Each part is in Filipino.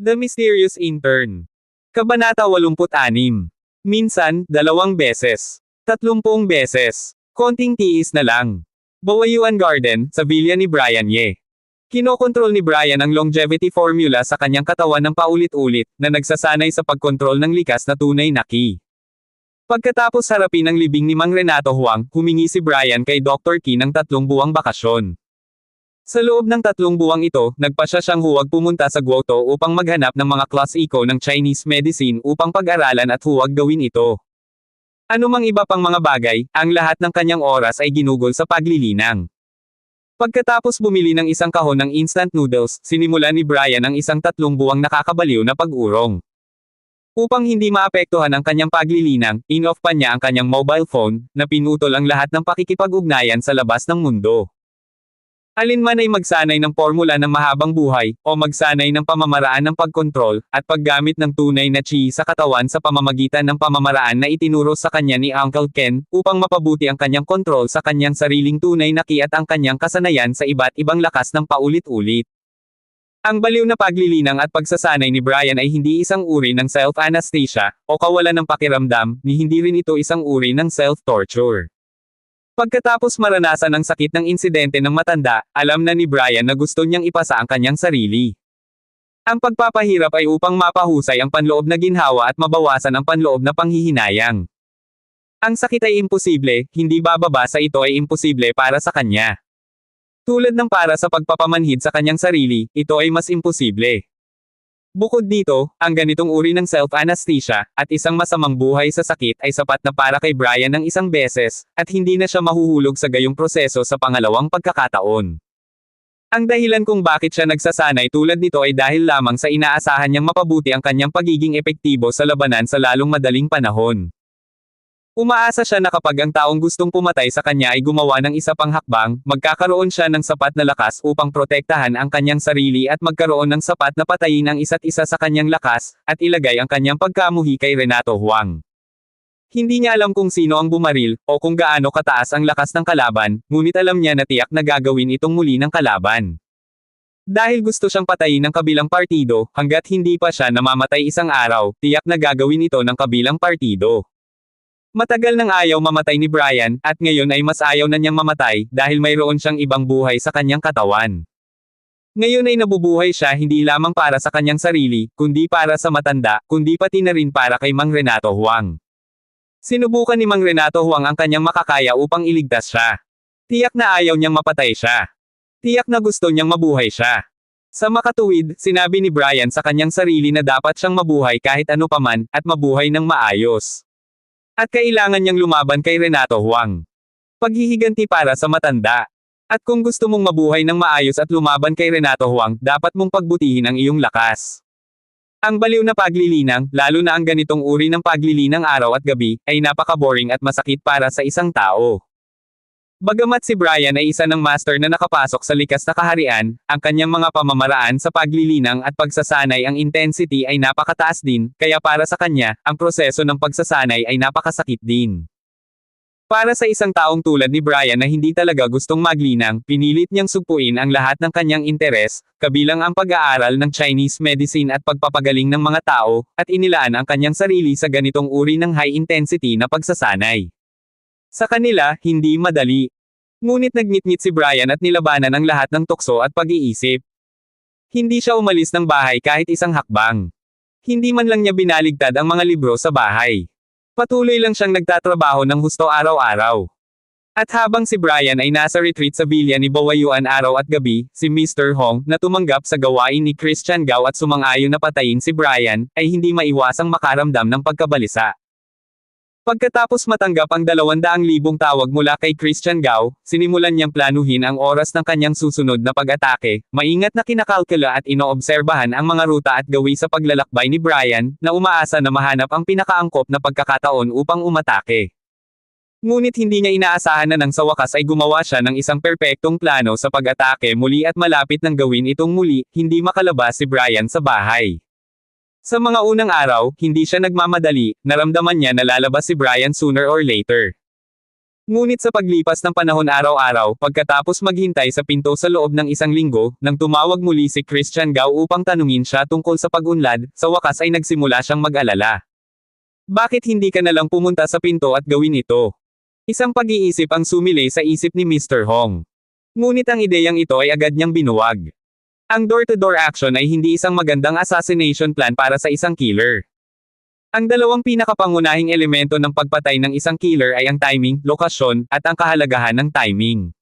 The Mysterious Intern. Kabanata 86. Minsan, 2 beses. 30 beses. Konting tiis na lang. Bawayuan Garden, sa villa ni Brian Ye. Kinokontrol ni Brian ang longevity formula sa kanyang katawan ng paulit-ulit, na nagsasanay sa pagkontrol ng likas na tunay na ki. Pagkatapos harapin ang libing ni Mang Renato Huang, humingi si Brian kay Dr. Ki ng 3 buwang bakasyon. Sa loob ng 3 buwang ito, nagpasya siyang huwag pumunta sa Guotou upang maghanap ng mga class eco ng Chinese medicine upang pag-aralan at huwag gawin ito. Anumang iba pang mga bagay, ang lahat ng kanyang oras ay ginugol sa paglilinang. Pagkatapos bumili ng isang kahon ng instant noodles, sinimula ni Brian ang isang 3 buwang nakakabaliw na pag-urong. Upang hindi maapektuhan ang kanyang paglilinang, in-off pa niya ang kanyang mobile phone, na pinutol ang lahat ng pakikipag-ugnayan sa labas ng mundo. Alinman ay magsanay ng formula ng mahabang buhay, o magsanay ng pamamaraan ng pagkontrol, at paggamit ng tunay na chi sa katawan sa pamamagitan ng pamamaraan na itinuro sa kanya ni Uncle Ken, upang mapabuti ang kanyang kontrol sa kanyang sariling tunay na ki at ang kanyang kasanayan sa iba't ibang lakas ng paulit-ulit. Ang baliw na paglilinang at pagsasanay ni Brian ay hindi isang uri ng self-anesthesia, o kawalan ng pakiramdam, ni hindi rin ito isang uri ng self-torture. Pagkatapos maranasan ang sakit ng insidente ng matanda, alam na ni Brian na gusto niyang ipasa ang kanyang sarili. Ang pagpapahirap ay upang mapahusay ang panloob na ginhawa at mabawasan ang panloob na panghihinayang. Ang sakit ay imposible, hindi bababa sa ito ay imposible para sa kanya. Tulad ng para sa pagpapamanhid sa kanyang sarili, ito ay mas imposible. Bukod dito, ang ganitong uri ng self-anesthesia, at isang masamang buhay sa sakit ay sapat na para kay Brian ng 1 beses, at hindi na siya mahuhulog sa gayong proseso sa pangalawang pagkakataon. Ang dahilan kung bakit siya nagsasanay tulad nito ay dahil lamang sa inaasahan niyang mapabuti ang kanyang pagiging epektibo sa labanan sa lalong madaling panahon. Umaasa siya na kapag ang taong gustong pumatay sa kanya ay gumawa ng isa pang hakbang, magkakaroon siya ng sapat na lakas upang protektahan ang kanyang sarili at magkaroon ng sapat na patayin ang isa't isa sa kanyang lakas, at ilagay ang kanyang pagkamuhi kay Renato Huang. Hindi niya alam kung sino ang bumaril, o kung gaano kataas ang lakas ng kalaban, ngunit alam niya na tiyak na gagawin itong muli ng kalaban. Dahil gusto siyang patayin ng kabilang partido, hanggat hindi pa siya namamatay isang araw, tiyak na gagawin ito ng kabilang partido. Matagal nang ayaw mamatay ni Brian, at ngayon ay mas ayaw na niyang mamatay, dahil mayroon siyang ibang buhay sa kanyang katawan. Ngayon ay nabubuhay siya hindi lamang para sa kanyang sarili, kundi para sa matanda, kundi pati na rin para kay Mang Renato Huang. Sinubukan ni Mang Renato Huang ang kanyang makakaya upang iligtas siya. Tiyak na ayaw niyang mapatay siya. Tiyak na gusto niyang mabuhay siya. Sa makatuwid, sinabi ni Brian sa kanyang sarili na dapat siyang mabuhay kahit ano paman, at mabuhay ng maayos. At kailangan niyang lumaban kay Renato Huang. Paghihiganti para sa matanda. At kung gusto mong mabuhay ng maayos at lumaban kay Renato Huang, dapat mong pagbutihin ang iyong lakas. Ang baliw na paglilinang, lalo na ang ganitong uri ng paglilinang araw at gabi, ay napaka-boring at masakit para sa isang tao. Bagamat si Brian ay isa ng master na nakapasok sa likas na kaharian, ang kanyang mga pamamaraan sa paglilinang at pagsasanay ang intensity ay napakataas din, kaya para sa kanya, ang proseso ng pagsasanay ay napakasakit din. Para sa isang taong tulad ni Brian na hindi talaga gustong maglinang, pinilit niyang sugpuin ang lahat ng kanyang interes, kabilang ang pag-aaral ng Chinese medicine at pagpapagaling ng mga tao, at inilaan ang kanyang sarili sa ganitong uri ng high-intensity na pagsasanay. Sa kanila, hindi madali. Ngunit nagngit-ngit si Brian at nilabanan ang lahat ng tukso at pag-iisip. Hindi siya umalis ng bahay kahit isang hakbang. Hindi man lang niya binaligtad ang mga libro sa bahay. Patuloy lang siyang nagtatrabaho ng husto araw-araw. At habang si Brian ay nasa retreat sa villa ni Bawayuan araw at gabi, si Mr. Hong, na tumanggap sa gawain ni Christian Gao at sumang-ayon na patayin si Brian, ay hindi maiwasang makaramdam ng pagkabalisa. Pagkatapos matanggap ang 200,000 tawag mula kay Christian Gao, sinimulan niyang planuhin ang oras ng kanyang susunod na pag-atake, maingat na kinakalkula at inoobserbahan ang mga ruta at gawi sa paglalakbay ni Brian, na umaasa na mahanap ang pinakaangkop na pagkakataon upang umatake. Ngunit hindi niya inaasahan na nang sa wakas ay gumawa siya ng isang perpektong plano sa pag-atake muli at malapit nang gawin itong muli, hindi makalabas si Brian sa bahay. Sa mga unang araw, hindi siya nagmamadali, naramdaman niya na lalabas si Brian sooner or later. Ngunit sa paglipas ng panahon araw-araw, pagkatapos maghintay sa pinto sa loob ng isang linggo, nang tumawag muli si Christian Gao upang tanungin siya tungkol sa pag-unlad, sa wakas ay nagsimula siyang mag-alala. Bakit hindi ka na lang pumunta sa pinto at gawin ito? Isang pag-iisip ang sumilay sa isip ni Mr. Hong. Ngunit ang ideyang ito ay agad niyang binuwag. Ang door-to-door action ay hindi isang magandang assassination plan para sa isang killer. Ang dalawang pinakapangunahing elemento ng pagpatay ng isang killer ay ang timing, lokasyon, at ang kahalagahan ng timing.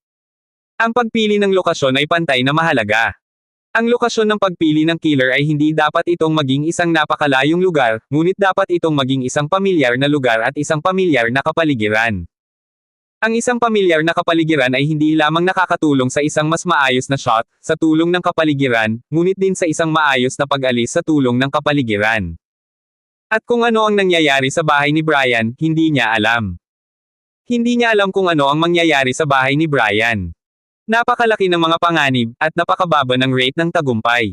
Ang pagpili ng lokasyon ay pantay na mahalaga. Ang lokasyon ng pagpili ng killer ay hindi dapat itong maging isang napakalayong lugar, ngunit dapat itong maging isang pamilyar na lugar at isang pamilyar na kapaligiran. Ang isang pamilyar na kapaligiran ay hindi lamang nakakatulong sa isang mas maayos na shot, sa tulong ng kapaligiran, ngunit din sa isang maayos na pag-alis sa tulong ng kapaligiran. At kung ano ang nangyayari sa bahay ni Brian, hindi niya alam. Hindi niya alam kung ano ang mangyayari sa bahay ni Brian. Napakalaki ng mga panganib, at napakababa ng rate ng tagumpay.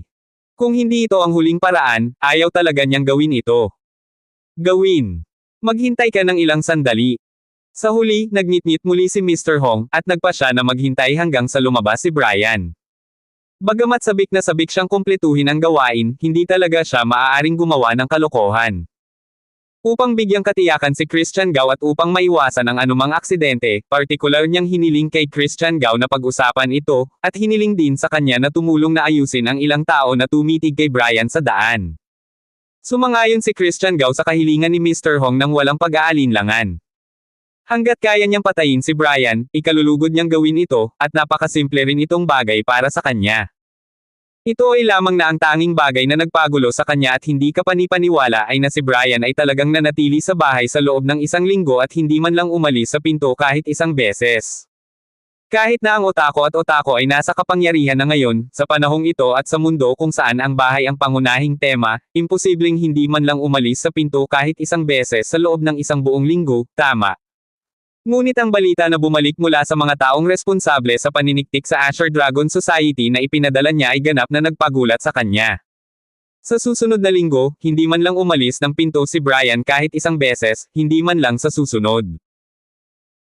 Kung hindi ito ang huling paraan, ayaw talaga niyang gawin ito. Gawin. Maghintay ka ng ilang sandali. Sa huli, nagngit-ngit muli si Mr. Hong, at nagpa siya na maghintay hanggang sa lumabas si Brian. Bagamat sabik na sabik siyang kumpletuhin ang gawain, hindi talaga siya maaaring gumawa ng kalokohan. Upang bigyang katiyakan si Christian Gao at upang maiwasan ang anumang aksidente, partikular niyang hiniling kay Christian Gao na pag-usapan ito, at hiniling din sa kanya na tumulong na ayusin ang ilang tao na tumitig kay Brian sa daan. Sumangayon si Christian Gao sa kahilingan ni Mr. Hong nang walang pag-aalinlangan. Hanggat kaya niyang patayin si Brian, ikalulugod niyang gawin ito, at napakasimple rin itong bagay para sa kanya. Ito ay lamang na ang tanging bagay na nagpagulo sa kanya at hindi kapanipaniwala ay na si Brian ay talagang nanatili sa bahay sa loob ng isang linggo at hindi man lang umalis sa pinto kahit isang beses. Kahit na ang otako ay nasa kapangyarihan na ngayon, sa panahong ito at sa mundo kung saan ang bahay ang pangunahing tema, imposibleng hindi man lang umalis sa pinto kahit isang beses sa loob ng isang buong linggo, tama. Ngunit ang balita na bumalik mula sa mga taong responsable sa paniniktik sa Azure Dragon Society na ipinadala niya ay ganap na nagpagulat sa kanya. Sa susunod na linggo, hindi man lang umalis ng pinto si Brian kahit isang beses, hindi man lang sa susunod.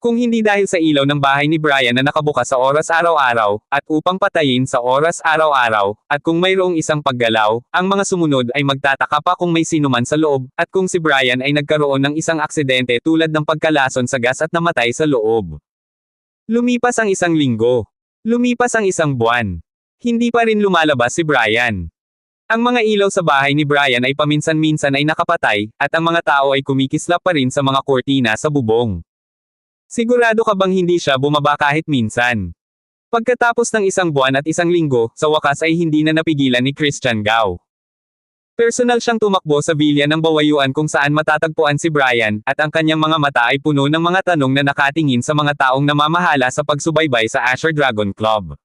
Kung hindi dahil sa ilaw ng bahay ni Brian na nakabukas sa oras araw-araw, at upang patayin sa oras araw-araw, at kung mayroong isang paggalaw, ang mga sumunod ay magtataka pa kung may sinuman sa loob, at kung si Brian ay nagkaroon ng isang aksidente tulad ng pagkalason sa gas at namatay sa loob. Lumipas ang isang linggo. Lumipas ang isang buwan. Hindi pa rin lumalabas si Brian. Ang mga ilaw sa bahay ni Brian ay paminsan-minsan ay nakapatay, at ang mga tao ay kumikislap pa rin sa mga kortina sa bubong. Sigurado ka bang hindi siya bumaba kahit minsan? Pagkatapos ng isang buwan at isang linggo, sa wakas ay hindi na napigilan ni Christian Gao. Personal siyang tumakbo sa villa ng Bawayuan kung saan matatagpuan si Brian, at ang kanyang mga mata ay puno ng mga tanong na nakatingin sa mga taong namamahala sa pagsubaybay sa Azure Dragon Club.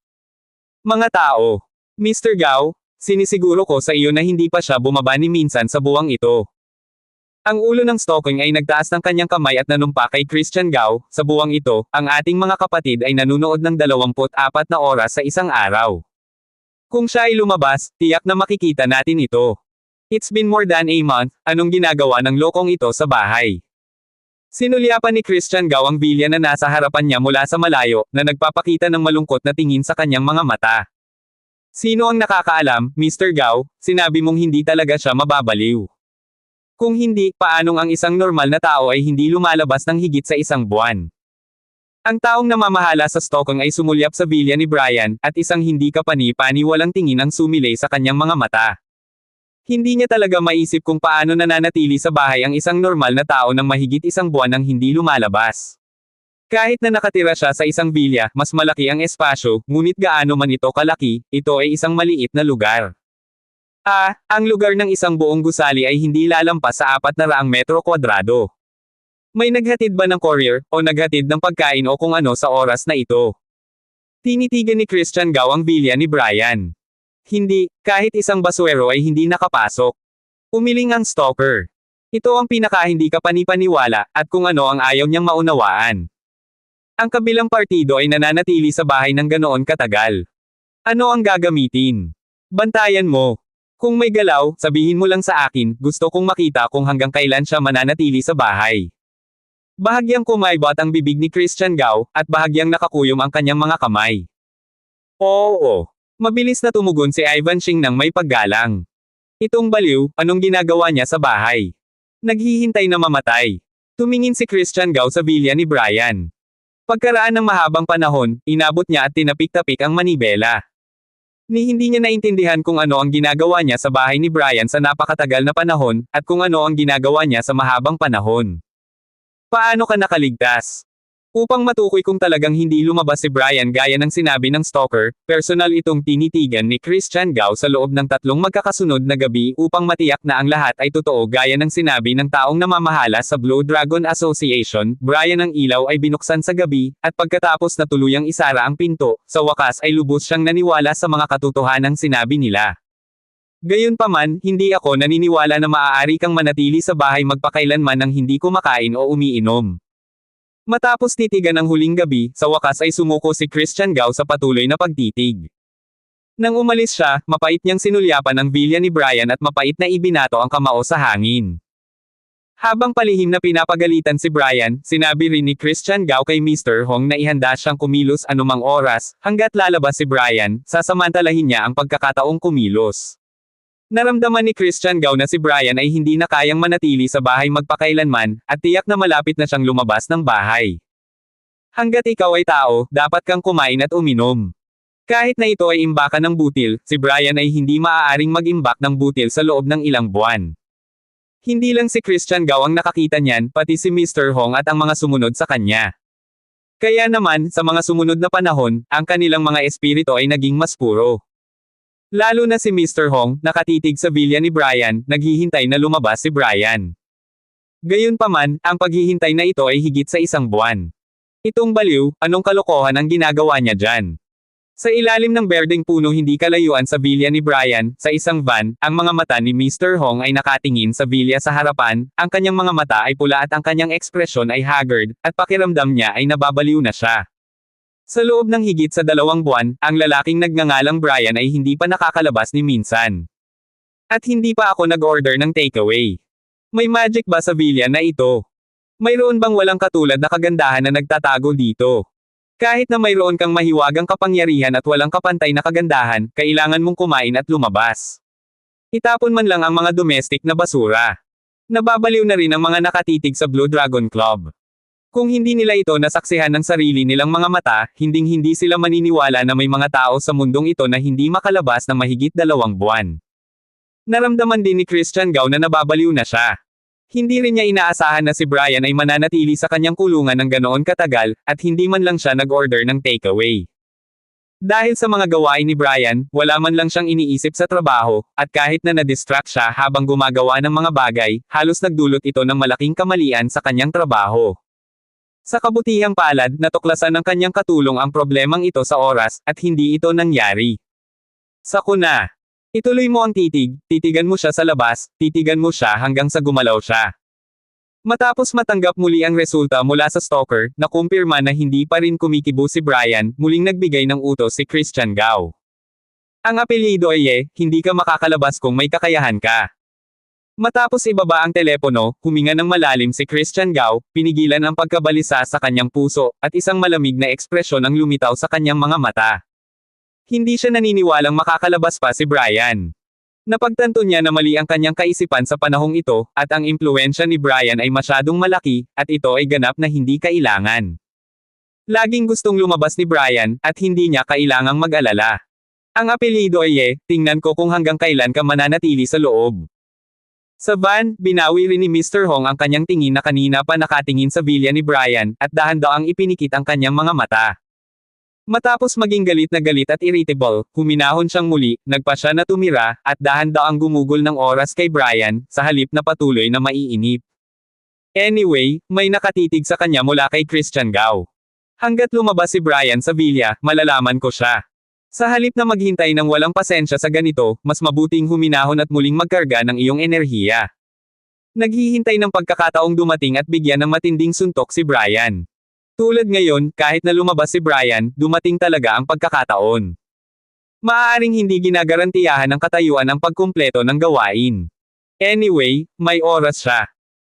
Mga tao. Mr. Gao, sinisiguro ko sa iyo na hindi pa siya bumaba ni minsan sa buwang ito. Ang ulo ng stalking ay nagtaas ng kanyang kamay at nanumpa kay Christian Gao. Sa buwang ito, ang ating mga kapatid ay nanunood ng 24 na oras sa isang araw. Kung siya ay lumabas, tiyak na makikita natin ito. It's been more than a month, anong ginagawa ng lokong ito sa bahay? Sinulyapan ni Christian Gao ang villa na nasa harapan niya mula sa malayo, na nagpapakita ng malungkot na tingin sa kanyang mga mata. Sino ang nakakaalam, Mr. Gao, sinabi mong hindi talaga siya mababaliw. Kung hindi, paanong ang isang normal na tao ay hindi lumalabas ng higit sa isang buwan? Ang taong namamahala sa stalking ay sumulyap sa villa ni Brian, at isang hindi kapani-paniwalang tingin ang sumilay sa kanyang mga mata. Hindi niya talaga maisip kung paano nananatili sa bahay ang isang normal na tao ng mahigit isang buwan nang hindi lumalabas. Kahit na nakatira siya sa isang villa, mas malaki ang espasyo, ngunit gaano man ito kalaki, ito ay isang maliit na lugar. Ang lugar ng isang buong gusali ay hindi lalampas sa 400 metro kwadrado. May naghatid ba ng courier, o naghatid ng pagkain o kung ano sa oras na ito? Tinitigan ni Christian Gao ang villa ni Brian. Hindi, kahit isang baswero ay hindi nakapasok. Umiling ang stalker. Ito ang pinaka-hindi kapanipaniwala, at kung ano ang ayaw niyang maunawaan. Ang kabilang partido ay nananatili sa bahay ng ganoon katagal. Ano ang gagamitin? Bantayan mo. Kung may galaw, sabihin mo lang sa akin, gusto kong makita kung hanggang kailan siya mananatili sa bahay. Bahagyang kumaybot ang bibig ni Christian Gao, at bahagyang nakakuyom ang kanyang mga kamay. Oo. Mabilis na tumugon si Ivan Shing nang may paggalang. Itong baliw, anong ginagawa niya sa bahay? Naghihintay na mamatay. Tumingin si Christian Gao sa villa ni Brian. Pagkaraan ng mahabang panahon, inabot niya at tinapik-tapik ang manibela. Hindi niya naintindihan kung ano ang ginagawa niya sa bahay ni Brian sa napakatagal na panahon, at kung ano ang ginagawa niya sa mahabang panahon. Paano ka nakaligtas? Upang matukoy kung talagang hindi lumabas si Brian gaya ng sinabi ng stalker, personal itong tinitigan ni Christian Gao sa loob ng 3 magkakasunod na gabi upang matiyak na ang lahat ay totoo gaya ng sinabi ng taong namamahala sa Blue Dragon Association. Brian, ang ilaw ay binuksan sa gabi, at pagkatapos na tuluyang isara ang pinto, sa wakas ay lubos siyang naniwala sa mga katotohanang sinabi nila. Gayunpaman, hindi ako naniniwala na maaari kang manatili sa bahay magpakailanman nang hindi kumakain o umiinom. Matapos titigan ang huling gabi, sa wakas ay sumuko si Christian Gao sa patuloy na pagtitig. Nang umalis siya, mapait niyang sinulyapan ang villa ni Brian at mapait na ibinato ang kamao sa hangin. Habang palihim na pinapagalitan si Brian, sinabi rin ni Christian Gao kay Mr. Hong na ihanda siyang kumilos anumang oras, hanggat lalabas si Brian, sasamantalahin niya ang pagkakataong kumilos. Naramdaman ni Christian Gao na si Brian ay hindi na kayang manatili sa bahay magpakailanman, at tiyak na malapit na siyang lumabas ng bahay. Hanggat ikaw ay tao, dapat kang kumain at uminom. Kahit na ito ay imbakan ng butil, si Brian ay hindi maaaring mag-imbak ng butil sa loob ng ilang buwan. Hindi lang si Christian Gao ang nakakita niyan, pati si Mr. Hong at ang mga sumunod sa kanya. Kaya naman, sa mga sumunod na panahon, ang kanilang mga espiritu ay naging mas puro. Lalo na si Mr. Hong, nakatitig sa villa ni Brian, naghihintay na lumabas si Brian. Gayunpaman, ang paghihintay na ito ay higit sa 1 buwan. Itong baliw, anong kalokohan ang ginagawa niya dyan? Sa ilalim ng berdeng puno hindi kalayuan sa villa ni Brian, sa isang van, ang mga mata ni Mr. Hong ay nakatingin sa villa sa harapan, ang kanyang mga mata ay pula at ang kanyang ekspresyon ay haggard, at pakiramdam niya ay nababaliw na siya. Sa loob ng higit sa 2 buwan, ang lalaking nagngangalang Brian ay hindi pa nakakalabas ni minsan. At hindi pa ako nag-order ng takeaway. May magic ba sa villa na ito? Mayroon bang walang katulad na kagandahan na nagtatago dito? Kahit na mayroon kang mahiwagang kapangyarihan at walang kapantay na kagandahan, kailangan mong kumain at lumabas. Itapon man lang ang mga domestic na basura. Nababaliw na rin ang mga nakatitig sa Blue Dragon Club. Kung hindi nila ito nasaksihan ng sarili nilang mga mata, hinding-hindi sila maniniwala na may mga tao sa mundong ito na hindi makalabas ng mahigit 2 buwan. Naramdaman din ni Christian Gao na nababaliw na siya. Hindi rin niya inaasahan na si Brian ay mananatili sa kanyang kulungan ng ganoon katagal, at hindi man lang siya nag-order ng takeaway. Dahil sa mga gawain ni Brian, wala man lang siyang iniisip sa trabaho, at kahit na na-distract siya habang gumagawa ng mga bagay, halos nagdulot ito ng malaking kamalian sa kanyang trabaho. Sa kabutihang palad, natuklasan ng kanyang katulong ang problemang ito sa oras, at hindi ito nangyari. Sako na. Ituloy mo ang titigan mo siya sa labas, titigan mo siya hanggang sa gumalaw siya. Matapos matanggap muli ang resulta mula sa stalker, nakumpirma na hindi pa rin kumikibo si Brian, muling nagbigay ng utos si Christian Gao. Ang apelyido ay hindi ka makakalabas kung may kakayahan ka. Matapos ibaba ang telepono, huminga ng malalim si Christian Gao, pinigilan ang pagkabalisa sa kanyang puso, at isang malamig na ekspresyon ang lumitaw sa kanyang mga mata. Hindi siya naniniwalang makakalabas pa si Brian. Napagtanto niya na mali ang kanyang kaisipan sa panahong ito, at ang impluwensya ni Brian ay masyadong malaki, at ito ay ganap na hindi kailangan. Laging gustong lumabas ni Brian, at hindi niya kailangang mag-alala. Ang apelyido ay tingnan ko kung hanggang kailan ka mananatili sa loob. Sa van, binawi rin ni Mr. Hong ang kanyang tingin na kanina pa nakatingin sa villa ni Brian, at dahan-daang ipinikit ang kanyang mga mata. Matapos maging galit na galit at irritable, huminahon siyang muli, nagpa siya na tumira, at dahan-daang gumugol ng oras kay Brian, sa halip na patuloy na maiinip. Anyway, may nakatitig sa kanya mula kay Christian Gao. Hanggat lumabas si Brian sa villa, malalaman ko siya. Sa halip na maghintay ng walang pasensya sa ganito, mas mabuting huminahon at muling magkarga ng iyong enerhiya. Naghihintay ng pagkakataong dumating at bigyan ng matinding suntok si Brian. Tulad ngayon, kahit na lumabas si Brian, dumating talaga ang pagkakataon. Maaaring hindi ginagarantiyahan ng katayuan ang pagkumpleto ng gawain. Anyway, may oras siya.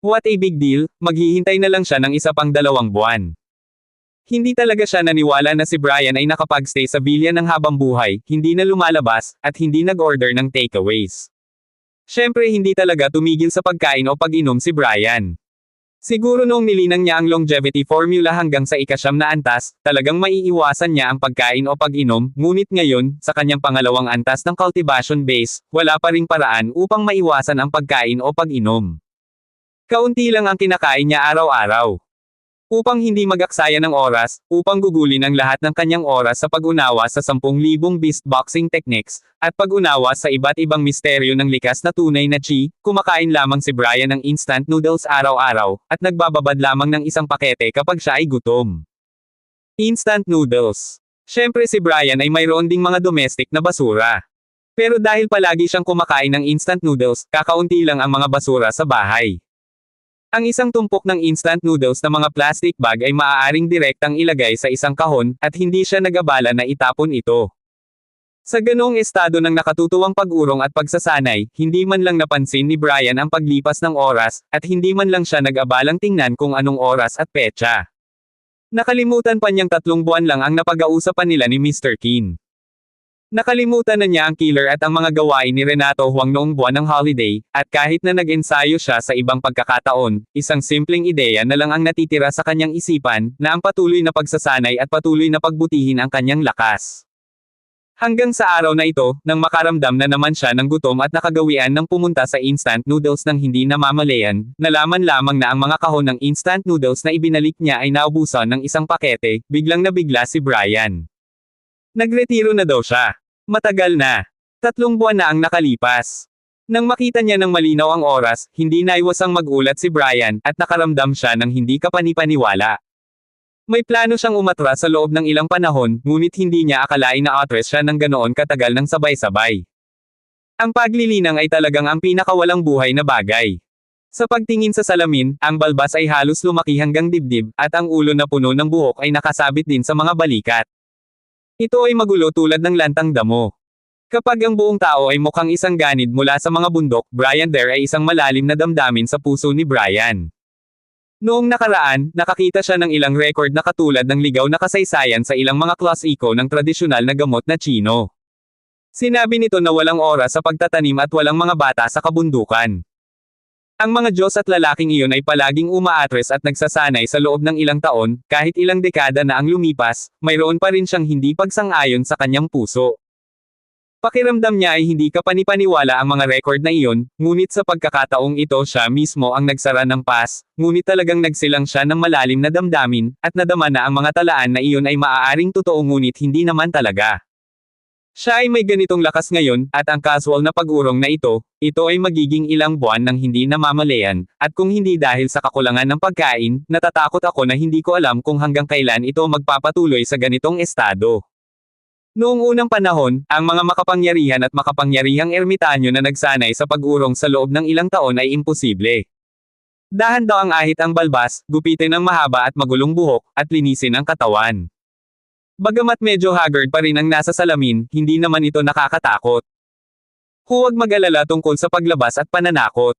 What a big deal, maghihintay na lang siya ng isa pang 2 buwan. Hindi talaga siya naniwala na si Brian ay nakapagstay sa villa ng habang buhay, hindi na lumalabas, at hindi nag-order ng takeaways. Siyempre hindi talaga tumigil sa pagkain o pag-inom si Brian. Siguro noong nilinang niya ang longevity formula hanggang sa ika-9 na antas, talagang maiiwasan niya ang pagkain o pag-inom, ngunit ngayon, sa kanyang pangalawang antas ng cultivation base, wala pa ring paraan upang maiwasan ang pagkain o pag-inom. Kaunti lang ang kinakain niya araw-araw. Upang hindi mag-aksaya ng oras, upang gugulin ang lahat ng kanyang oras sa pag-unawa sa 10,000 beast boxing techniques, at pag-unawa sa iba't ibang misteryo ng likas na tunay na chi, kumakain lamang si Brian ng instant noodles araw-araw, at nagbababad lamang ng isang pakete kapag siya ay gutom. Instant noodles. Siyempre si Brian ay mayroon ding mga domestic na basura. Pero dahil palagi siyang kumakain ng instant noodles, kakaunti lang ang mga basura sa bahay. Ang isang tumpok ng instant noodles na mga plastic bag ay maaaring direktang ilagay sa isang kahon, at hindi siya nag-abala na itapon ito. Sa ganoong estado ng nakatutuwang pag-urong at pagsasanay, hindi man lang napansin ni Brian ang paglipas ng oras, at hindi man lang siya nag-abalang tingnan kung anong oras at petsa. Nakalimutan pa niyang 3 buwan lang ang napag-ausapan nila ni Mr. Keane. Nakalimutan na niya ang killer at ang mga gawain ni Renato Huang noong buwan ng holiday, at kahit na nag-ensayo siya sa ibang pagkakataon, isang simpleng ideya na lang ang natitira sa kanyang isipan, na ang patuloy na pagsasanay at patuloy na pagbutihin ang kanyang lakas. Hanggang sa araw na ito, nang makaramdam na naman siya ng gutom at nakagawian ng pumunta sa instant noodles ng hindi namamalayan, nalaman lamang na ang mga kahon ng instant noodles na ibinalik niya ay naubusan ng isang pakete, biglang nabigla si Brian. Nagretiro na daw siya. Matagal na. 3 buwan na ang nakalipas. Nang makita niya ng malinaw ang oras, hindi naiwasang magulat si Brian, at nakaramdam siya ng hindi kapanipaniwala. May plano siyang umatras sa loob ng ilang panahon, ngunit hindi niya akalain na atres siya ng ganoon katagal ng sabay-sabay. Ang paglilinang ay talagang ang pinakawalang buhay na bagay. Sa pagtingin sa salamin, ang balbas ay halos lumaki hanggang dibdib, at ang ulo na puno ng buhok ay nakasabit din sa mga balikat. Ito ay magulo tulad ng lantang damo. Kapag ang buong tao ay mukhang isang ganid mula sa mga bundok, Brian there ay isang malalim na damdamin sa puso ni Brian. Noong nakaraan, nakakita siya ng ilang record na katulad ng ligaw na kasaysayan sa ilang mga klasiko ng tradisyonal na gamot na Chino. Sinabi nito na walang oras sa pagtatanim at walang mga bata sa kabundukan. Ang mga Diyos at lalaking iyon ay palaging umaatres at nagsasanay sa loob ng ilang taon, kahit ilang dekada na ang lumipas, mayroon pa rin siyang hindi pagsang-ayon sa kanyang puso. Pakiramdam niya ay hindi kapanipaniwala ang mga record na iyon, ngunit sa pagkakataong ito siya mismo ang nagsara ng pas, ngunit talagang nagsilang siya ng malalim na damdamin, at nadama na ang mga talaan na iyon ay maaaring totoo ngunit hindi naman talaga. Siya ay may ganitong lakas ngayon, at ang casual na pag-urong na ito ay magiging ilang buwan nang hindi namamalayan, at kung hindi dahil sa kakulangan ng pagkain, natatakot ako na hindi ko alam kung hanggang kailan ito magpapatuloy sa ganitong estado. Noong unang panahon, ang mga makapangyarihan at makapangyarihang ermitanyo na nagsanay sa pag-urong sa loob ng ilang taon ay imposible. Dahan daw ang ahit ang balbas, gupitin ang mahaba at magulong buhok, at linisin ang katawan. Bagamat medyo haggard pa rin ang nasa salamin, hindi naman ito nakakatakot. Huwag mag-alala tungkol sa paglabas at pananakot.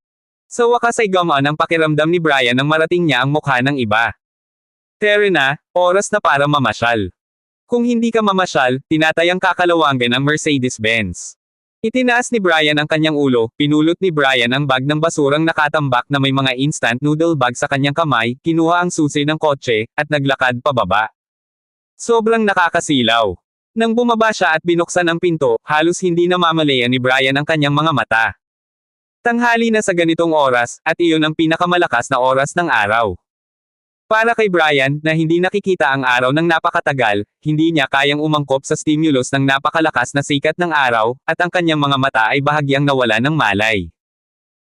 Sa wakas ay gumaan ang pakiramdam ni Brian nang marating niya ang mukha ng iba. Tara na, oras na para mamasyal. Kung hindi ka mamasyal, tinatayang kakalawangan ang Mercedes-Benz. Itinaas ni Brian ang kanyang ulo, pinulot ni Brian ang bag ng basurang nakatambak na may mga instant noodle bag sa kanyang kamay, kinuha ang susi ng kotse, at naglakad pababa. Sobrang nakakasilaw. Nang bumaba siya at binuksan ang pinto, halos hindi namamalayan ni Brian ang kanyang mga mata. Tanghali na sa ganitong oras, at iyon ang pinakamalakas na oras ng araw. Para kay Brian, na hindi nakikita ang araw ng napakatagal, hindi niya kayang umangkop sa stimulus ng napakalakas na sikat ng araw, at ang kanyang mga mata ay bahagyang nawala ng malay.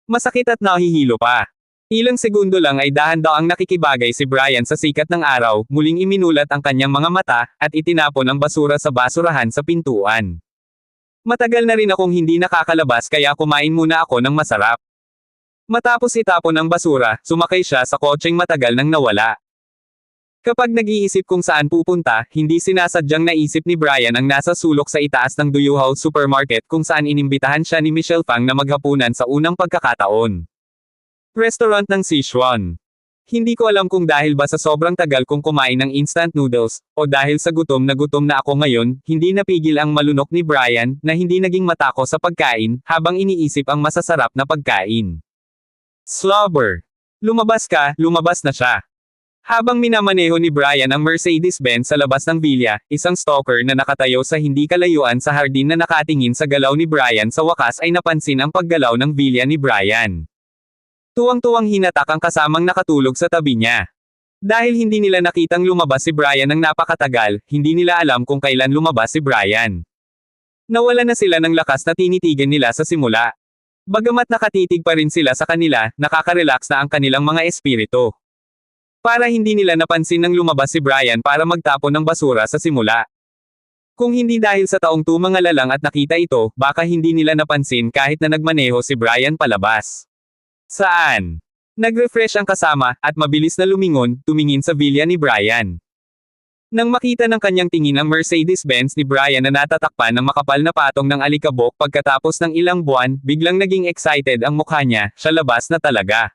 Masakit at nahihilo pa. Ilang segundo lang ay dahan-daang ang nakikibagay si Brian sa sikat ng araw, muling iminulat ang kanyang mga mata, at itinapon ang basura sa basurahan sa pintuan. Matagal na rin akong hindi nakakalabas kaya kumain muna ako ng masarap. Matapos itapon ang basura, sumakay siya sa kotseng matagal nang nawala. Kapag nag-iisip kung saan pupunta, hindi sinasadyang naisip ni Brian ang nasa sulok sa itaas ng Duyuhao Supermarket kung saan inimbitahan siya ni Michelle Fang na maghapunan sa unang pagkakataon. Restaurant ng Sichuan. Hindi ko alam kung dahil ba sa sobrang tagal kong kumain ng instant noodles, o dahil sa gutom na ako ngayon, hindi napigil ang malunok ni Brian, na hindi naging matako sa pagkain, habang iniisip ang masasarap na pagkain. Slobber. Lumabas na siya. Habang minamaneho ni Brian ang Mercedes-Benz sa labas ng villa, isang stalker na nakatayo sa hindi kalayuan sa hardin na nakatingin sa galaw ni Brian sa wakas ay napansin ang paggalaw ng villa ni Brian. Tuwang-tuwang hinatak ang kasamang nakatulog sa tabi niya. Dahil hindi nila nakitang lumabas si Brian ng napakatagal, hindi nila alam kung kailan lumabas si Brian. Nawala na sila ng lakas na tinitigan nila sa simula. Bagamat nakatitig pa rin sila sa kanila, nakaka-relax na ang kanilang mga espiritu. Para hindi nila napansin nang lumabas si Brian para magtapon ng basura sa simula. Kung hindi dahil sa taong tumangalalang at nakita ito, baka hindi nila napansin kahit na nagmaneho si Brian palabas. Saan? Nag-refresh ang kasama, at mabilis na lumingon, tumingin sa villa ni Brian. Nang makita ng kanyang tingin ang Mercedes-Benz ni Brian na natatakpan ng makapal na patong ng alikabok pagkatapos ng ilang buwan, biglang naging excited ang mukha niya, siya labas na talaga.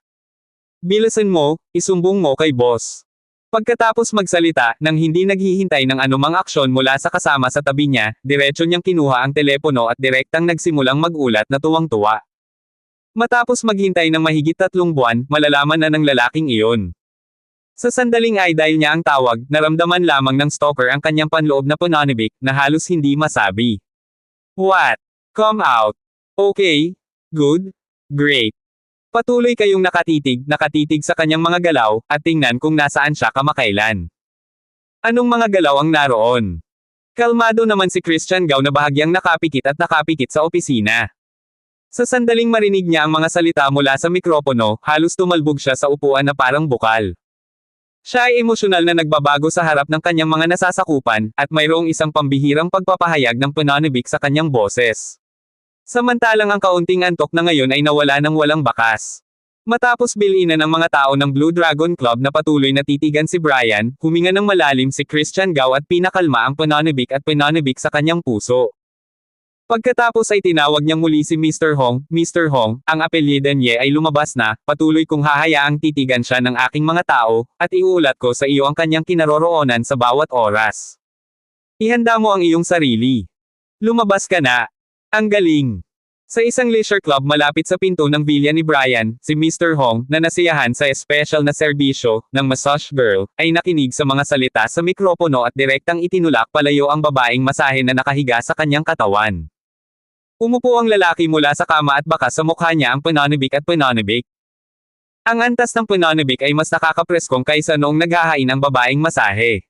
Bilisan mo, isumbong mo kay boss. Pagkatapos magsalita, nang hindi naghihintay ng anumang aksyon mula sa kasama sa tabi niya, diretso niyang kinuha ang telepono at direktang nagsimulang magulat na tuwang-tuwa. Matapos maghintay ng mahigit 3 buwan, malalaman na ng lalaking iyon. Sa sandaling ay dahil niya ang tawag, naramdaman lamang ng stalker ang kanyang panloob na pananibik, na halos hindi masabi. What? Come out. Okay. Good. Great. Patuloy kayong nakatitig sa kanyang mga galaw, at tingnan kung nasaan siya kamakailan. Anong mga galaw ang naroon? Kalmado naman si Christian Gao na bahagyang nakapikit sa opisina. Sa sandaling marinig niya ang mga salita mula sa mikropono, halos tumalbog siya sa upuan na parang bukal. Siya ay emosyonal na nagbabago sa harap ng kanyang mga nasasakupan, at mayroong isang pambihirang pagpapahayag ng pananibik sa kanyang boses. Samantalang ang kaunting antok na ngayon ay nawala ng walang bakas. Matapos bilinan ng mga tao ng Blue Dragon Club na patuloy na titigan si Brian, huminga ng malalim si Christian Gao at pinakalma ang pananibik sa kanyang puso. Pagkatapos ay tinawag niyang muli si Mr. Hong, Mr. Hong, ang apelyido niya ay lumabas na, patuloy kong hahayaang titigan siya ng aking mga tao, at iuulat ko sa iyo ang kanyang kinaroroonan sa bawat oras. Ihanda mo ang iyong sarili. Lumabas ka na. Ang galing. Sa isang leisure club malapit sa pinto ng villa ni Brian, si Mr. Hong, na nasiyahan sa espesyal na serbisyo ng massage girl, ay nakinig sa mga salita sa mikropono at direktang itinulak palayo ang babaeng masahe na nakahiga sa kanyang katawan. Umupo ang lalaki mula sa kama at bakas sa mukha niya ang pananibik. Ang antas ng pananibik ay mas nakakapreskong kaysa noong naghahain ang babaeng masahe.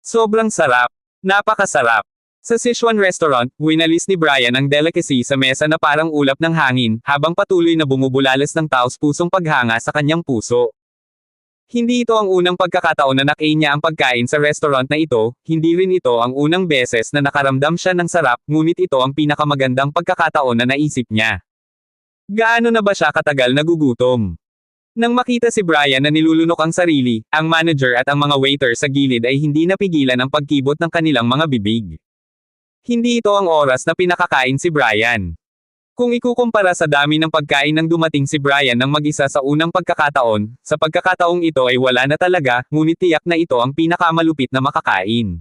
Sobrang sarap. Napakasarap. Sa Sichuan restaurant, winalis ni Brian ang delicacy sa mesa na parang ulap ng hangin, habang patuloy na bumubulalas ng taos-pusong paghanga sa kanyang puso. Hindi ito ang unang pagkakataon na nakain niya ang pagkain sa restaurant na ito, hindi rin ito ang unang beses na nakaramdam siya ng sarap, ngunit ito ang pinakamagandang pagkakataon na naisip niya. Gaano na ba siya katagal nagugutom? Nang makita si Brian na nilulunok ang sarili, ang manager at ang mga waiter sa gilid ay hindi napigilan ang pagkibot ng kanilang mga bibig. Hindi ito ang oras na pinakakain si Brian. Kung ikukumpara sa dami ng pagkain nang dumating si Brian ng mag-isa sa unang pagkakataon, sa pagkakataong ito ay wala na talaga, ngunit tiyak na ito ang pinakamalupit na makakain.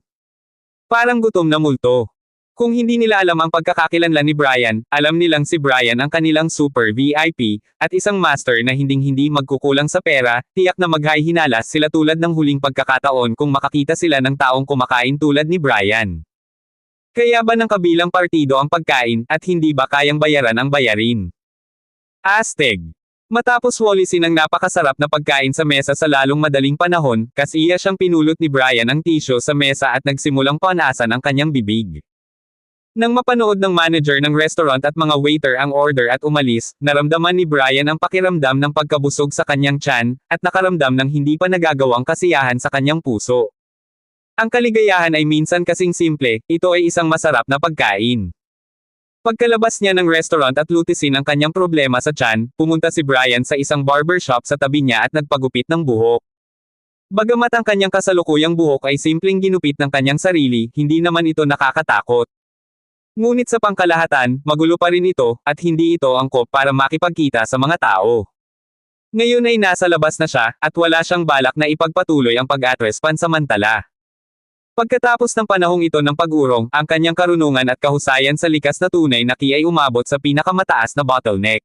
Parang gutom na multo. Kung hindi nila alam ang pagkakakilanlan ni Brian, alam nilang si Brian ang kanilang super VIP, at isang master na hinding-hindi magkukulang sa pera, tiyak na maghay-hinalas sila tulad ng huling pagkakataon kung makakita sila ng taong kumakain tulad ni Brian. Kaya ba ng kabilang partido ang pagkain, at hindi ba kayang bayaran ang bayarin? Astig. Matapos walisin ang napakasarap na pagkain sa mesa sa lalong madaling panahon, kasiya siyang pinulot ni Brian ang tisyo sa mesa at nagsimulang panasan ang kanyang bibig. Nang mapanood ng manager ng restaurant at mga waiter ang order at umalis, naramdaman ni Brian ang pakiramdam ng pagkabusog sa kanyang tiyan, at nakaramdam ng hindi pa nagagawang kasiyahan sa kanyang puso. Ang kaligayahan ay minsan kasing simple, ito ay isang masarap na pagkain. Pagkalabas niya ng restaurant at lutisin ang kanyang problema sa tiyan, pumunta si Brian sa isang barbershop sa tabi niya at nagpagupit ng buhok. Bagamat ang kanyang kasalukuyang buhok ay simpleng ginupit ng kanyang sarili, hindi naman ito nakakatakot. Ngunit sa pangkalahatan, magulo pa rin ito, at hindi ito angkop para makipagkita sa mga tao. Ngayon ay nasa labas na siya, at wala siyang balak na ipagpatuloy ang pag-atres pansamantala. Pagkatapos ng panahong ito ng pag-urong, ang kanyang karunungan at kahusayan sa likas na tunay na ki ay umabot sa pinakamataas na bottleneck.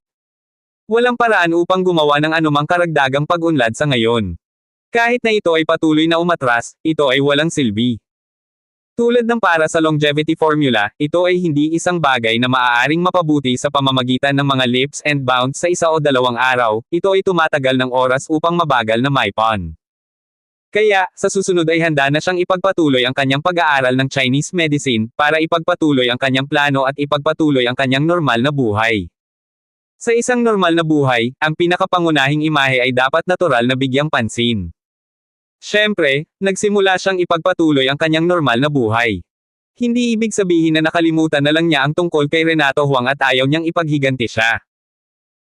Walang paraan upang gumawa ng anumang karagdagang pag-unlad sa ngayon. Kahit na ito ay patuloy na umatras, ito ay walang silbi. Tulad ng para sa longevity formula, ito ay hindi isang bagay na maaaring mapabuti sa pamamagitan ng mga leaps and bounds sa 1 o 2 araw, ito ay tumatagal ng oras upang mabagal na maipon. Kaya, sa susunod ay handa na siyang ipagpatuloy ang kanyang pag-aaral ng Chinese medicine, para ipagpatuloy ang kanyang plano at ipagpatuloy ang kanyang normal na buhay. Sa isang normal na buhay, ang pinakapangunahing imahe ay dapat natural na bigyang pansin. Siyempre, nagsimula siyang ipagpatuloy ang kanyang normal na buhay. Hindi ibig sabihin na nakalimutan na lang niya ang tungkol kay Renato Huang at ayaw niyang ipaghiganti siya.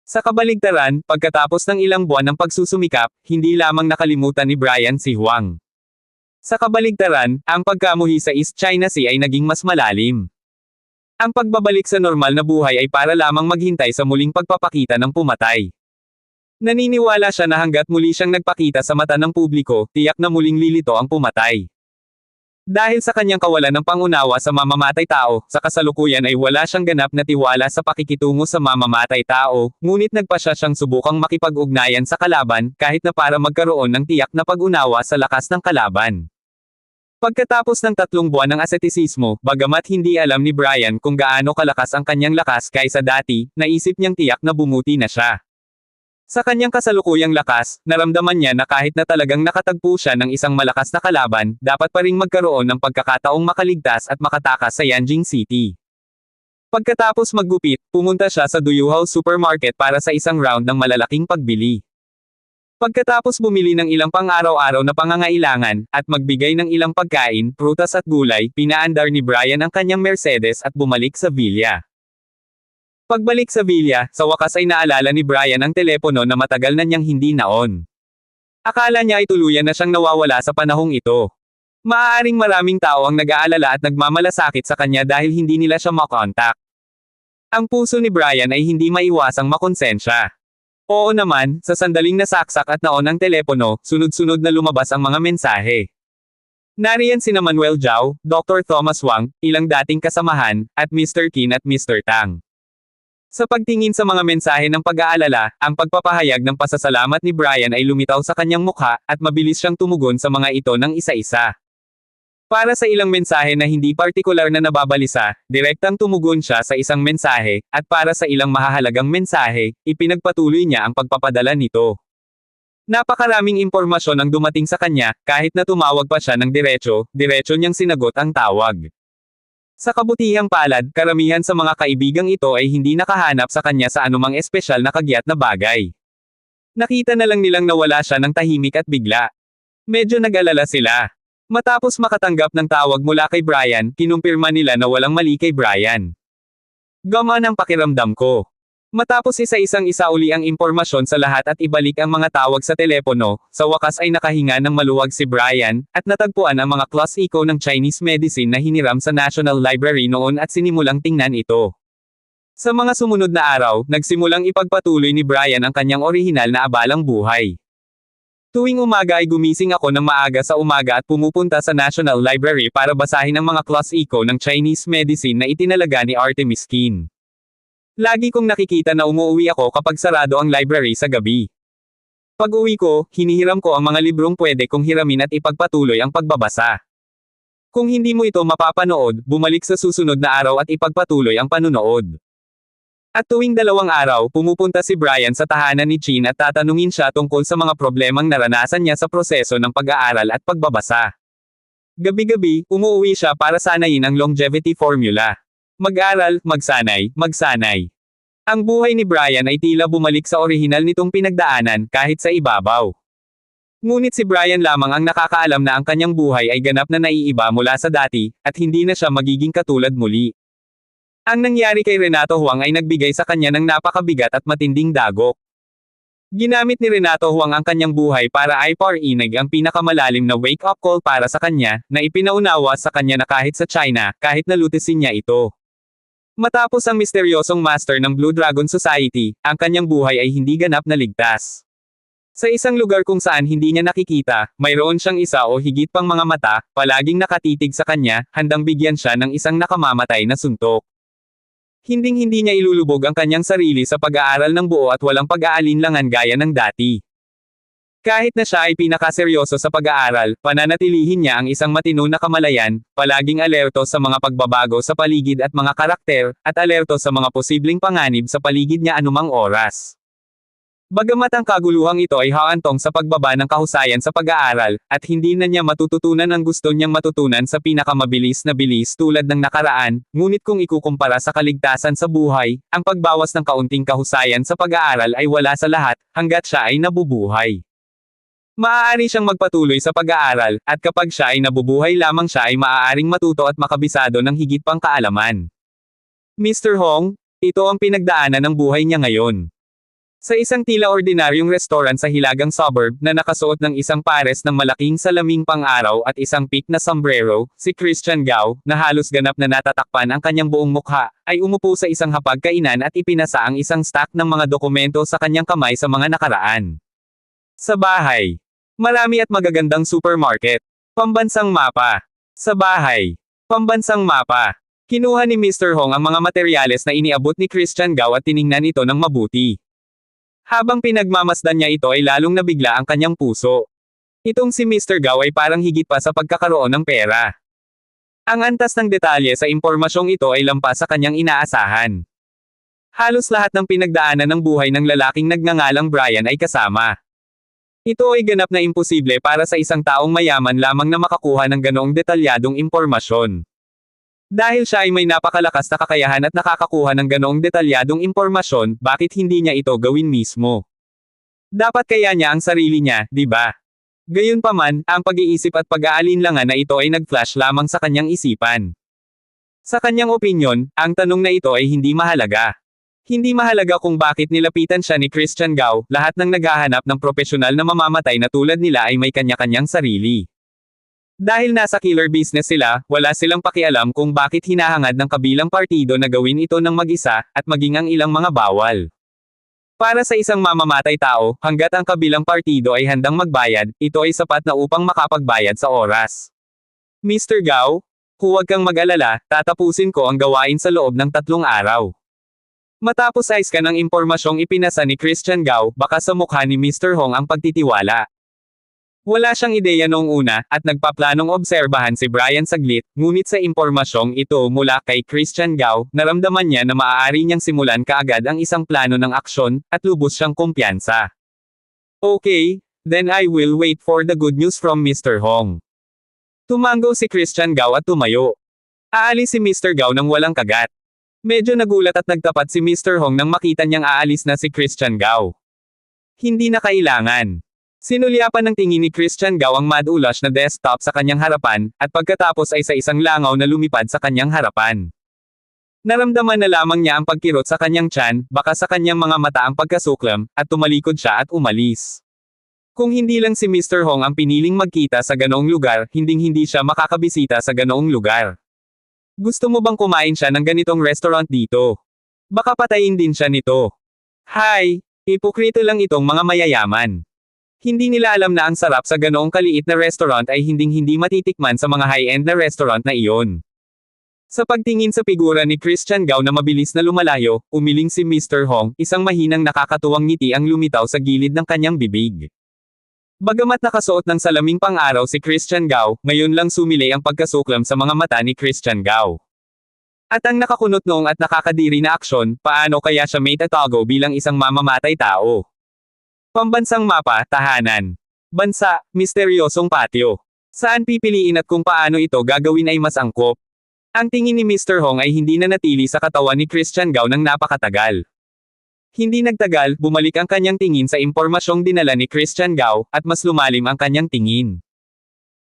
Sa kabaligtaran, pagkatapos ng ilang buwan ng pagsusumikap, hindi lamang nakalimutan ni Brian si Huang. Sa kabaligtaran, ang pagkamuhi sa East China Sea ay naging mas malalim. Ang pagbabalik sa normal na buhay ay para lamang maghintay sa muling pagpapakita ng pumatay. Naniniwala siya na hanggat muli siyang nagpakita sa mata ng publiko, tiyak na muling lilito ang pumatay. Dahil sa kanyang kawalan ng pangunawa sa mamamatay tao, sa kasalukuyan ay wala siyang ganap na tiwala sa pakikitungo sa mamamatay tao, ngunit nagpasya siyang subukang makipag-ugnayan sa kalaban, kahit na para magkaroon ng tiyak na pag-unawa sa lakas ng kalaban. Pagkatapos ng 3 buwan ng asetisismo, bagamat hindi alam ni Brian kung gaano kalakas ang kanyang lakas kaysa dati, naisip niyang tiyak na bumuti na siya. Sa kanyang kasalukuyang lakas, naramdaman niya na kahit na talagang nakatagpo siya ng isang malakas na kalaban, dapat pa ring magkaroon ng pagkakataong makaligtas at makatakas sa Yanjing City. Pagkatapos maggupit, pumunta siya sa Duyuhao Supermarket para sa isang round ng malalaking pagbili. Pagkatapos bumili ng ilang pang-araw-araw na pangangailangan, at magbigay ng ilang pagkain, prutas at gulay, pinaandar ni Brian ang kanyang Mercedes at bumalik sa villa. Pagbalik sa villa, sa wakas ay naalala ni Brian ang telepono na matagal na niyang hindi na-on. Akala niya ay tuluyan na siyang nawawala sa panahong ito. Maaaring maraming tao ang nag-aalala at nagmamalasakit sa kanya dahil hindi nila siya makontak. Ang puso ni Brian ay hindi maiwasang makonsensya. Oo naman, sa sandaling nasaksak at naon ang telepono, sunod-sunod na lumabas ang mga mensahe. Nariyan sina Manuel Zhao, Dr. Thomas Wang, ilang dating kasamahan, at Mr. Qin at Mr. Tang. Sa pagtingin sa mga mensahe ng pag-aalala, ang pagpapahayag ng pasasalamat ni Brian ay lumitaw sa kanyang mukha, at mabilis siyang tumugon sa mga ito ng isa-isa. Para sa ilang mensahe na hindi partikular na nababalisa, direktang tumugon siya sa isang mensahe, at para sa ilang mahahalagang mensahe, ipinagpatuloy niya ang pagpapadala nito. Napakaraming impormasyon ang dumating sa kanya, kahit na tumawag pa siya ng diretso niyang sinagot ang tawag. Sa kabutihang palad, karamihan sa mga kaibigang ito ay hindi nakahanap sa kanya sa anumang espesyal na kagyat na bagay. Nakita na lang nilang nawala siya ng tahimik at bigla. Medyo nag-alala sila. Matapos makatanggap ng tawag mula kay Brian, kinumpirma nila na walang mali kay Brian. Gamaan ang pakiramdam ko. Matapos isa-isang isauli ang impormasyon sa lahat at ibalik ang mga tawag sa telepono, sa wakas ay nakahinga ng maluwag si Brian, at natagpuan ang mga class echo ng Chinese medicine na hiniram sa National Library noon at sinimulang tingnan ito. Sa mga sumunod na araw, nagsimulang ipagpatuloy ni Brian ang kanyang orihinal na abalang buhay. Tuwing umaga ay gumising ako ng maaga sa umaga at pumupunta sa National Library para basahin ang mga class echo ng Chinese medicine na itinalaga ni Artemis Qin. Lagi kong nakikita na umuwi ako kapag sarado ang library sa gabi. Pag-uwi ko, hinihiram ko ang mga librong pwede kong hiramin at ipagpatuloy ang pagbabasa. Kung hindi mo ito mapapanood, bumalik sa susunod na araw at ipagpatuloy ang panunood. At tuwing 2 araw, pumupunta si Brian sa tahanan ni Qin at tatanungin siya tungkol sa mga problemang naranasan niya sa proseso ng pag-aaral at pagbabasa. Gabi-gabi, umuwi siya para sanayin ang longevity formula. Mag-aral, magsanay, magsanay. Ang buhay ni Brian ay tila bumalik sa orihinal nitong pinagdaanan, kahit sa ibabaw. Ngunit si Brian lamang ang nakakaalam na ang kanyang buhay ay ganap na naiiba mula sa dati, at hindi na siya magiging katulad muli. Ang nangyari kay Renato Huang ay nagbigay sa kanya ng napakabigat at matinding dagok. Ginamit ni Renato Huang ang kanyang buhay para iparinig ang pinakamalalim na wake-up call para sa kanya, na ipinaunawa sa kanya na kahit sa China, kahit nalutisin niya ito. Matapos ang misteryosong master ng Blue Dragon Society, ang kanyang buhay ay hindi ganap na ligtas. Sa isang lugar kung saan hindi niya nakikita, mayroon siyang isa o higit pang mga mata, palaging nakatitig sa kanya, handang bigyan siya ng isang nakamamatay na suntok. Hinding-hindi niya ilulubog ang kanyang sarili sa pag-aaral ng buo at walang pag-aalinlangan gaya ng dati. Kahit na siya ay pinakaseryoso sa pag-aaral, pananatilihin niya ang isang matino na kamalayan, palaging alerto sa mga pagbabago sa paligid at mga karakter, at alerto sa mga posibleng panganib sa paligid niya anumang oras. Bagamat ang kaguluhang ito ay haantong sa pagbaba ng kahusayan sa pag-aaral, at hindi na niya matututunan ang gusto niyang matutunan sa pinakamabilis na bilis tulad ng nakaraan, ngunit kung ikukumpara sa kaligtasan sa buhay, ang pagbawas ng kaunting kahusayan sa pag-aaral ay wala sa lahat, hanggat siya ay nabubuhay. Maaari siyang magpatuloy sa pag-aaral, at kapag siya ay nabubuhay lamang siya ay maaaring matuto at makabisado ng higit pang kaalaman. Mr. Hong, ito ang pinagdaanan ng buhay niya ngayon. Sa isang tila ordinaryong restaurant sa hilagang suburb na nakasuot ng isang pares ng malaking salaming pang-araw at isang pik na sombrero, si Christian Gao, na halos ganap na natatakpan ang kanyang buong mukha, ay umupo sa isang hapagkainan at ipinasa ang isang stack ng mga dokumento sa kanyang kamay sa mga nakaraan. Sa bahay. Marami at magagandang supermarket. Pambansang mapa. Sa bahay. Pambansang mapa. Kinuha ni Mr. Hong ang mga materyales na iniabot ni Christian Gao at tiningnan ito ng mabuti. Habang pinagmamasdan niya ito ay lalong nabigla ang kanyang puso. Itong si Mr. Gao ay parang higit pa sa pagkakaroon ng pera. Ang antas ng detalye sa impormasyong ito ay lampas sa kanyang inaasahan. Halos lahat ng pinagdaanan ng buhay ng lalaking nagngangalang Brian ay kasama. Ito ay ganap na imposible para sa isang taong mayaman lamang na makakuha ng ganoong detalyadong impormasyon. Dahil siya ay may napakalakas na kakayahan at nakakakuha ng ganoong detalyadong impormasyon, bakit hindi niya ito gawin mismo? Dapat kaya niya ang sarili niya, di ba? Gayunpaman, ang pag-iisip at pag-aalinlangan na ito ay nag-flash lamang sa kanyang isipan. Sa kanyang opinyon, ang tanong na ito ay hindi mahalaga. Hindi mahalaga kung bakit nilapitan siya ni Christian Gao, lahat ng naghahanap ng propesyonal na mamamatay na tulad nila ay may kanya-kanyang sarili. Dahil nasa killer business sila, wala silang pakialam kung bakit hinahangad ng kabilang partido na gawin ito ng mag-isa, at maging ang ilang mga bawal. Para sa isang mamamatay tao, hanggat ang kabilang partido ay handang magbayad, ito ay sapat na upang makapagbayad sa oras. Mr. Gao, huwag kang mag-alala, tatapusin ko ang gawain sa loob ng 3 araw. Matapos ayos ka ng impormasyong ipinasa ni Christian Gao, baka sa mukha ni Mr. Hong ang pagtitiwala. Wala siyang ideya noong una, at nagpaplanong obserbahan si Brian saglit, ngunit sa impormasyong ito mula kay Christian Gao, naramdaman niya na maaari niyang simulan kaagad ang isang plano ng aksyon, at lubos siyang kumpiyansa. Okay, then I will wait for the good news from Mr. Hong. Tumango si Christian Gao at tumayo. Aalis si Mr. Gao nang walang kagat. Medyo nagulat at nagtapat si Mr. Hong nang makita niyang aalis na si Christian Gao. Hindi na kailangan. Sinulyapan ng tingin ni Christian Gao ang mad-ulash na desktop sa kanyang harapan, at pagkatapos ay sa isang langaw na lumipad sa kanyang harapan. Naramdaman na lamang niya ang pagkirot sa kanyang tiyan, baka sa kanyang mga mata ang pagkasuklam, at tumalikod siya at umalis. Kung hindi lang si Mr. Hong ang piniling magkita sa ganoong lugar, hinding-hindi siya makakabisita sa ganoong lugar. Gusto mo bang kumain siya ng ganitong restaurant dito? Baka patayin din siya nito. Hay, ipokrito lang itong mga mayayaman. Hindi nila alam na ang sarap sa ganoong kaliit na restaurant ay hinding-hindi matitikman sa mga high-end na restaurant na iyon. Sa pagtingin sa figura ni Christian Gao na mabilis na lumalayo, umiling si Mr. Hong, isang mahinang nakakatuwang ngiti ang lumitaw sa gilid ng kanyang bibig. Bagamat nakasuot ng salaming pang-araw si Christian Gao, ngayon lang sumilay ang pagkasuklam sa mga mata ni Christian Gao. At ang nakakunot noong at nakakadiri na aksyon, paano kaya siya may tatago bilang isang mamamatay tao? Pambansang mapa, tahanan. Bansa, misteryosong patio. Saan pipiliin at kung paano ito gagawin ay mas angkop? Ang tingin ni Mr. Hong ay hindi na natili sa katawan ni Christian Gao ng napakatagal. Hindi nagtagal, bumalik ang kanyang tingin sa impormasyong dinala ni Christian Gao, at mas lumalim ang kanyang tingin.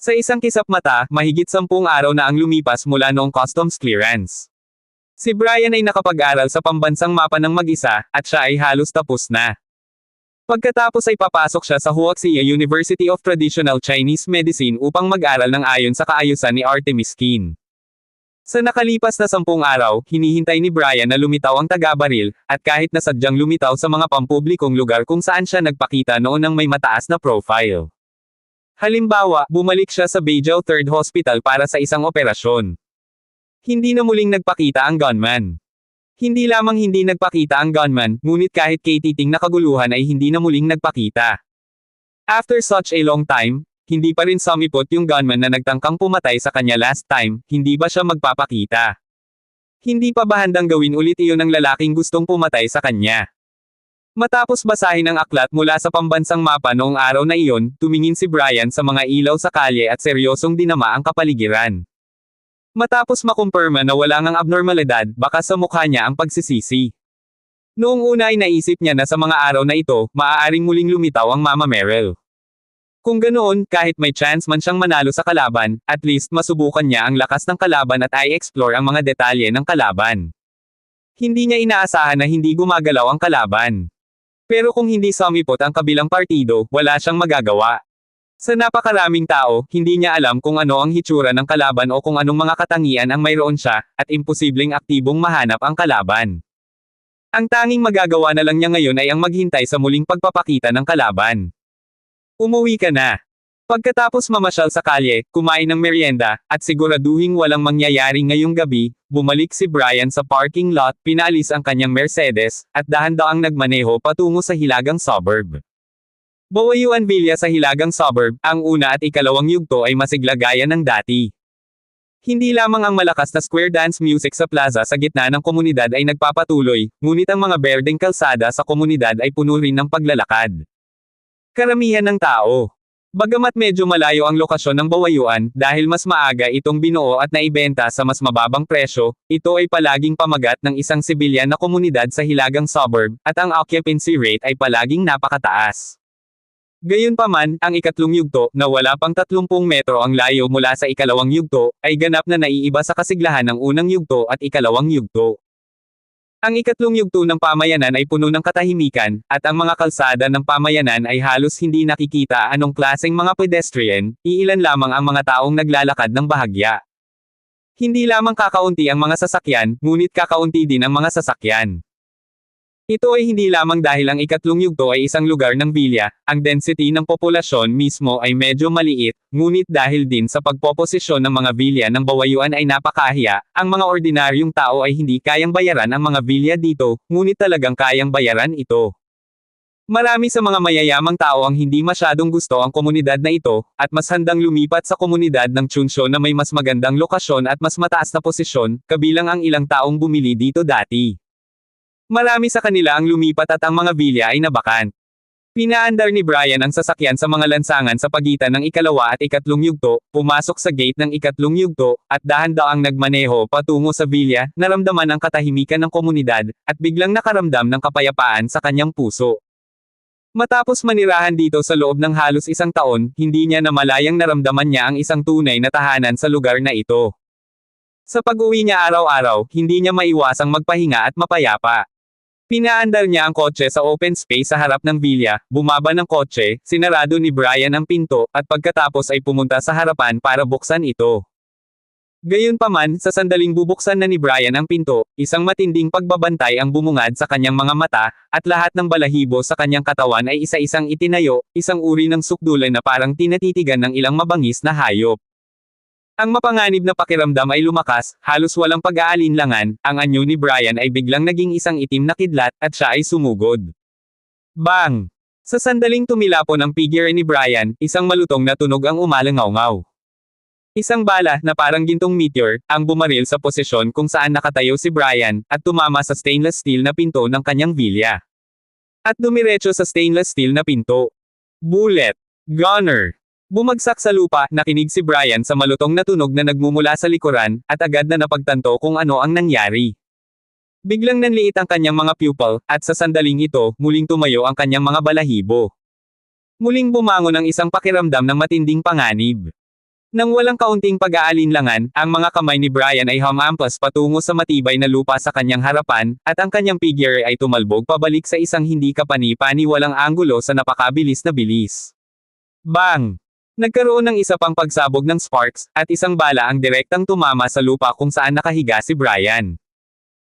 Sa isang kisap mata, mahigit 10 araw na ang lumipas mula noong customs clearance. Si Brian ay nakapag-aral sa pambansang mapa ng mag-isa, at siya ay halos tapos na. Pagkatapos ay papasok siya sa Huaxia University of Traditional Chinese Medicine upang mag-aral ng ayon sa kaayusan ni Artemis Kin. Sa nakalipas na 10 araw, hinihintay ni Brian na lumitaw ang taga-baril, at kahit na sadyang lumitaw sa mga pampublikong lugar kung saan siya nagpakita noon ng may mataas na profile. Halimbawa, bumalik siya sa Beijao 3rd Hospital para sa isang operasyon. Hindi na muling nagpakita ang gunman. Hindi lamang hindi nagpakita ang gunman, ngunit kahit kay titing na kaguluhan ay hindi na muling nagpakita. After such a long time, hindi pa rin sumipot yung gunman na nagtangkang pumatay sa kanya last time, hindi ba siya magpapakita? Hindi pa ba handang gawin ulit iyon ng lalaking gustong pumatay sa kanya? Matapos basahin ang aklat mula sa pambansang mapa noong araw na iyon, tumingin si Brian sa mga ilaw sa kalye at seryosong dinama ang kapaligiran. Matapos makumpirma na wala ngang abnormalidad, baka sa mukha niya ang pagsisisi. Noong una ay naisip niya na sa mga araw na ito, maaaring muling lumitaw ang Mama Meryl. Kung ganoon, kahit may chance man siyang manalo sa kalaban, at least masubukan niya ang lakas ng kalaban at i-explore ang mga detalye ng kalaban. Hindi niya inaasahan na hindi gumagalaw ang kalaban. Pero kung hindi sumipot ang kabilang partido, wala siyang magagawa. Sa napakaraming tao, hindi niya alam kung ano ang hitsura ng kalaban o kung anong mga katangian ang mayroon siya, at imposibleng aktibong mahanap ang kalaban. Ang tanging magagawa na lang niya ngayon ay ang maghintay sa muling pagpapakita ng kalaban. Umuwi ka na. Pagkatapos mamasyal sa kalye, kumain ng merienda, at siguraduhing walang mangyayari ngayong gabi, bumalik si Brian sa parking lot, pinaalis ang kanyang Mercedes, at dahan-daang nagmaneho patungo sa hilagang suburb. Bawayuan Villa sa hilagang suburb, ang una at ikalawang yugto ay masigla gaya ng dati. Hindi lamang ang malakas na square dance music sa plaza sa gitna ng komunidad ay nagpapatuloy, ngunit ang mga berdeng kalsada sa komunidad ay puno rin ng paglalakad. Karamihan ng tao. Bagamat medyo malayo ang lokasyon ng Bawayuan, dahil mas maaga itong binuo at naibenta sa mas mababang presyo, ito ay palaging pamagat ng isang sibilyan na komunidad sa hilagang suburb, at ang occupancy rate ay palaging napakataas. Gayunpaman, ang ikatlong yugto, na wala pang 30 metro ang layo mula sa ikalawang yugto, ay ganap na naiiba sa kasiglahan ng unang yugto at ikalawang yugto. Ang ikatlong yugto ng pamayanan ay puno ng katahimikan, at ang mga kalsada ng pamayanan ay halos hindi nakikita anong klaseng mga pedestrian, iilan lamang ang mga taong naglalakad ng bahagya. Hindi lamang kakaunti ang mga sasakyan, ngunit kakaunti din ang mga sasakyan. Ito ay hindi lamang dahil ang ikatlong yugto ay isang lugar ng bilya, ang density ng populasyon mismo ay medyo maliit, ngunit dahil din sa pagpoposisyon ng mga bilya ng Bawayuan ay napakahiya, ang mga ordinaryong tao ay hindi kayang bayaran ang mga bilya dito, ngunit talagang kayang bayaran ito. Marami sa mga mayayamang tao ang hindi masyadong gusto ang komunidad na ito, at mas handang lumipat sa komunidad ng Chunsho na may mas magandang lokasyon at mas mataas na posisyon, kabilang ang ilang taong bumili dito dati. Marami sa kanila ang lumipat at ang mga bilya ay nabakant. Pinaandar ni Brian ang sasakyan sa mga lansangan sa pagitan ng ikalawa at ikatlong yugto, pumasok sa gate ng ikatlong yugto, at dahan-daang nagmaneho patungo sa bilya, naramdaman ang katahimikan ng komunidad, at biglang nakaramdam ng kapayapaan sa kanyang puso. Matapos manirahan dito sa loob ng halos isang taon, hindi niya na malayang naramdaman niya ang isang tunay na tahanan sa lugar na ito. Sa pag-uwi niya araw-araw, hindi niya maiwasang magpahinga at mapayapa. Pinaandar niya ang kotse sa open space sa harap ng bilya, bumaba ng kotse, sinarado ni Brian ang pinto, at pagkatapos ay pumunta sa harapan para buksan ito. Gayunpaman, sa sandaling bubuksan na ni Brian ang pinto, isang matinding pagbabantay ang bumungad sa kanyang mga mata, at lahat ng balahibo sa kanyang katawan ay isa-isang itinayo, isang uri ng sukdulan na parang tinatitigan ng ilang mabangis na hayop. Ang mapanganib na pakiramdam ay lumakas, halos walang pag-aalinlangan, ang anyo ni Brian ay biglang naging isang itim na kidlat, at siya ay sumugod. Bang! Sa sandaling tumilapon ang figure ni Brian, isang malutong na tunog ang umalangaw-ngaw. Isang bala, na parang gintong meteor, ang bumaril sa posisyon kung saan nakatayo si Brian, at tumama sa stainless steel na pinto ng kanyang vilya. At dumiretso sa stainless steel na pinto. Bullet! Gunner! Bumagsak sa lupa, nakinig si Brian sa malutong na tunog na nagmumula sa likuran, at agad na napagtanto kung ano ang nangyari. Biglang nanliit ang kanyang mga pupil, at sa sandaling ito, muling tumayo ang kanyang mga balahibo. Muling bumangon ang isang pakiramdam ng matinding panganib. Nang walang kaunting pag-aalinlangan, ang mga kamay ni Brian ay humampas patungo sa matibay na lupa sa kanyang harapan, at ang kanyang figure ay tumalbog pabalik sa isang hindi kapani-paniwalang anggulo sa napakabilis na bilis. Bang! Nagkaroon ng isa pang pagsabog ng sparks, at isang bala ang direktang tumama sa lupa kung saan nakahiga si Brian.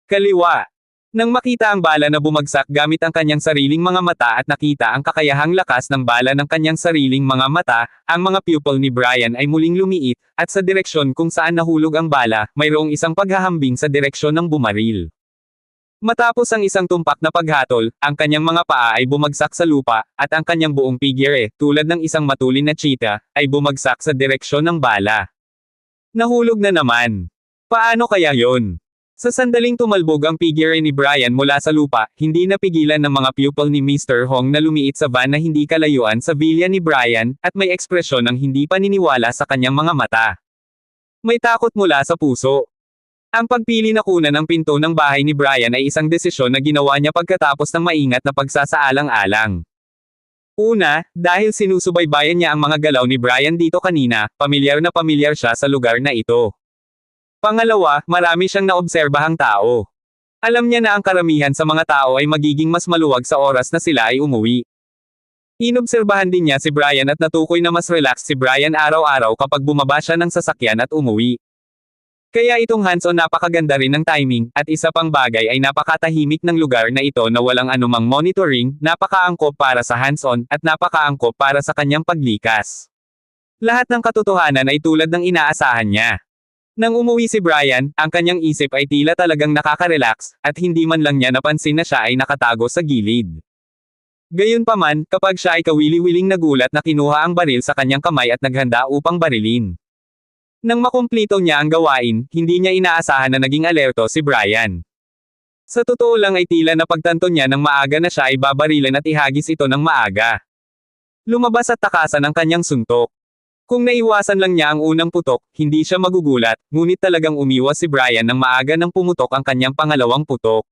Kaliwa. Nang makita ang bala na bumagsak gamit ang kanyang sariling mga mata at nakita ang kakayahang lakas ng bala ng kanyang sariling mga mata, ang mga pupil ni Brian ay muling lumiit, at sa direksyon kung saan nahulog ang bala, mayroong isang paghahambing sa direksyon ng bumaril. Matapos ang isang tumpak na paghatol, ang kanyang mga paa ay bumagsak sa lupa, at ang kanyang buong figure, tulad ng isang matulin na cheetah, ay bumagsak sa direksyon ng bala. Nahulog na naman. Paano kaya yon? Sa sandaling tumalbog ang figure ni Brian mula sa lupa, hindi napigilan ng mga pupil ni Mr. Hong na lumiit sa van na hindi kalayuan sa villa ni Brian, at may ekspresyon ng hindi paniniwala sa kanyang mga mata. May takot mula sa puso. Ang pagpili na kunan ng pinto ng bahay ni Brian ay isang desisyon na ginawa niya pagkatapos ng maingat na pagsasaalang-alang. Una, dahil sinusubaybayan niya ang mga galaw ni Brian dito kanina, pamilyar na pamilyar siya sa lugar na ito. Pangalawa, marami siyang naobserbahang tao. Alam niya na ang karamihan sa mga tao ay magiging mas maluwag sa oras na sila ay umuwi. Inobserbahan din niya si Brian at natukoy na mas relaxed si Brian araw-araw kapag bumaba siya ng sasakyan at umuwi. Kaya itong hands-on napakaganda rin ng timing, at isa pang bagay ay napakatahimik ng lugar na ito na walang anumang monitoring, napakaangkop para sa hands-on, at napakaangkop para sa kanyang paglikas. Lahat ng katotohanan ay tulad ng inaasahan niya. Nang umuwi si Brian, ang kanyang isip ay tila talagang nakaka-relax, at hindi man lang niya napansin na siya ay nakatago sa gilid. Gayunpaman, kapag siya ay kawili-wiling nagulat na kinuha ang baril sa kanyang kamay at naghanda upang barilin. Nang makumplito niya ang gawain, hindi niya inaasahan na naging alerto si Brian. Sa totoo lang ay tila napagtanto niya ng maaga na siya ay babarilan at ihagis ito ng maaga. Lumabas at takasan ang kanyang suntok. Kung naiwasan lang niya ang unang putok, hindi siya magugulat, ngunit talagang umiwas si Brian ng maaga nang pumutok ang kanyang pangalawang putok.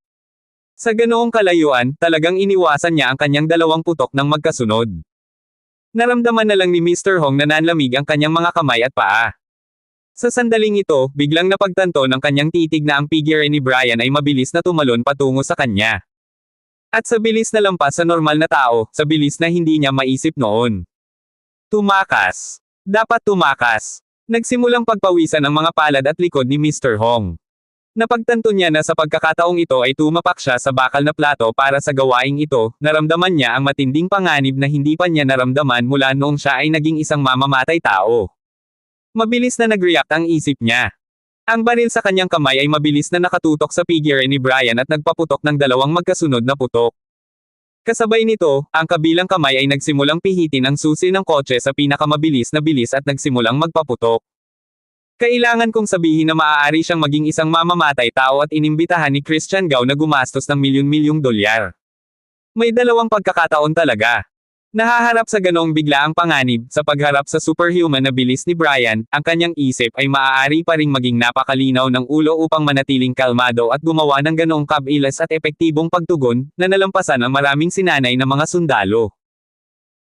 Sa ganoong kalayuan, talagang iniwasan niya ang kanyang dalawang putok ng magkasunod. Naramdaman na lang ni Mr. Hong na nanlamig ang kanyang mga kamay at paa. Sa sandaling ito, biglang napagtanto ng kanyang titig na ang figure ni Brian ay mabilis na tumalon patungo sa kanya. At sa bilis na lampas sa normal na tao, sa bilis na hindi niya maisip noon. Tumakas. Dapat tumakas. Nagsimulang pagpawisan ang mga palad at likod ni Mr. Hong. Napagtanto niya na sa pagkakataong ito ay tumapak siya sa bakal na plato para sa gawaing ito, naramdaman niya ang matinding panganib na hindi pa niya naramdaman mula noong siya ay naging isang mamamatay tao. Mabilis na nag-react ang isip niya. Ang baril sa kanyang kamay ay mabilis na nakatutok sa figure ni Brian at nagpaputok ng dalawang magkasunod na putok. Kasabay nito, ang kabilang kamay ay nagsimulang pihitin ang susi ng kotse sa pinakamabilis na bilis at nagsimulang magpaputok. Kailangan kong sabihin na maaari siyang maging isang mamamatay tao at inimbitahan ni Christian Gao na gumastos ng milyon-milyong dolyar. May dalawang pagkakataon talaga. Nahaharap sa ganoong biglaang panganib, sa pagharap sa superhuman na bilis ni Brian, ang kanyang isip ay maaari pa ring maging napakalinaw ng ulo upang manatiling kalmado at gumawa ng ganoong kabilas at epektibong pagtugon, na nalampasan ang maraming sinanay na mga sundalo.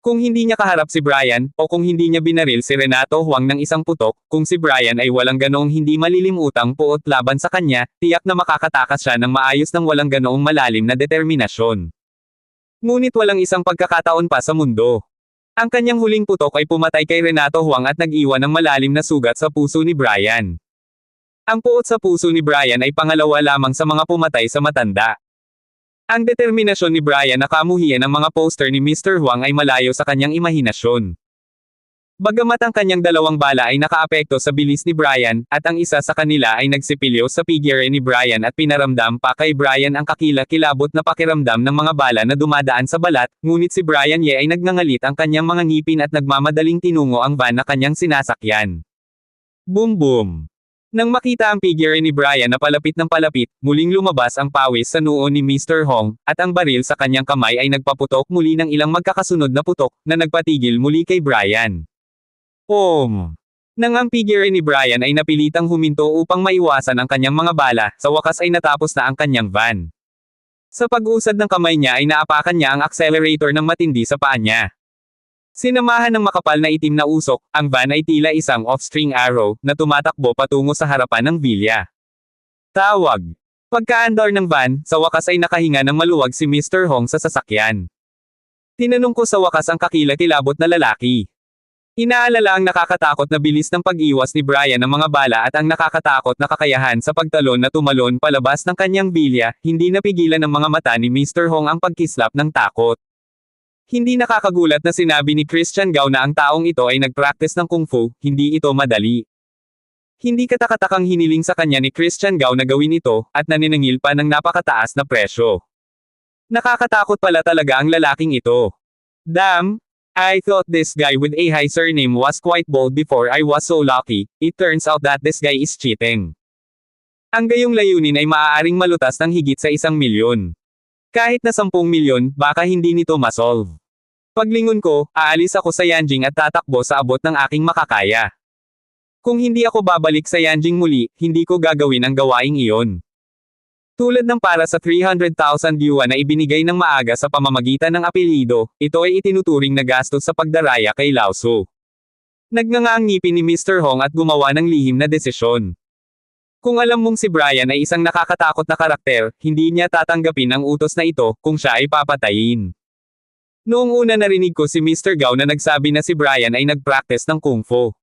Kung hindi niya kaharap si Brian, o kung hindi niya binaril si Renato Huang ng isang putok, kung si Brian ay walang ganoong hindi malilimutang puot laban sa kanya, tiyak na makakatakas siya ng maayos ng walang ganoong malalim na determinasyon. Ngunit walang isang pagkakataon pa sa mundo. Ang kanyang huling putok ay pumatay kay Renato Huang at nag-iwan ng malalim na sugat sa puso ni Brian. Ang puot sa puso ni Brian ay pangalawa lamang sa mga pumatay sa matanda. Ang determinasyon ni Brian na kamuhian ng mga poster ni Mr. Huang ay malayo sa kanyang imahinasyon. Bagamat ang kanyang dalawang bala ay nakaapekto sa bilis ni Brian, at ang isa sa kanila ay nagsipilyo sa figure ni Brian at pinaramdam pa kay Brian ang kakilakilabot na pakiramdam ng mga bala na dumadaan sa balat, ngunit si Brian Ye ay nagngangalit ang kanyang mga ngipin at nagmamadaling tinungo ang van na kanyang sinasakyan. Boom boom! Nang makita ang figure ni Brian na palapit ng palapit, muling lumabas ang pawis sa noo ni Mr. Hong, at ang baril sa kanyang kamay ay nagpaputok muli ng ilang magkakasunod na putok, na nagpatigil muli kay Brian. Nang ang figure ni Brian ay napilitang huminto upang maiwasan ang kanyang mga bala, sa wakas ay natapos na ang kanyang van. Sa pag-usad ng kamay niya ay naapakan niya ang accelerator ng matindi sa paa niya. Sinamahan ng makapal na itim na usok, ang van ay tila isang off-string arrow, na tumatakbo patungo sa harapan ng villa. Tawag. Pagkaandar ng van, sa wakas ay nakahinga ng maluwag si Mr. Hong sa sasakyan. Tinanong ko sa wakas ang kakilakilabot na lalaki. Inaalala ang nakakatakot na bilis ng pag-iwas ni Brian ng mga bala at ang nakakatakot na kakayahan sa pagtalon na tumalon palabas ng kanyang bilya, hindi napigilan ng mga mata ni Mr. Hong ang pagkislap ng takot. Hindi nakakagulat na sinabi ni Christian Gao na ang taong ito ay nag-practice ng kung fu, hindi ito madali. Hindi katakatakang hiniling sa kanya ni Christian Gao na gawin ito, at naniningil pa ng napakataas na presyo. Nakakatakot pala talaga ang lalaking ito. Damn! I thought this guy with a high surname was quite bold before I was so lucky, it turns out that this guy is cheating. Ang gayong layunin ay maaaring malutas ng higit sa 1,000,000. Kahit na 10,000,000, baka hindi nito masolve. Paglingon ko, aalis ako sa Yanjing at tatakbo sa abot ng aking makakaya. Kung hindi ako babalik sa Yanjing muli, hindi ko gagawin ang gawaing iyon. Tulad ng para sa 300,000 yuan na ibinigay ng maaga sa pamamagitan ng apelyido, ito ay itinuturing na gastos sa pagdaraya kay Lao Su. Nagnganga ang ngipin ni Mr. Hong at gumawa ng lihim na desisyon. Kung alam mong si Brian ay isang nakakatakot na karakter, hindi niya tatanggapin ang utos na ito kung siya ay papatayin. Noong una narinig ko si Mr. Gao na nagsabi na si Brian ay nag-practice ng kung fu.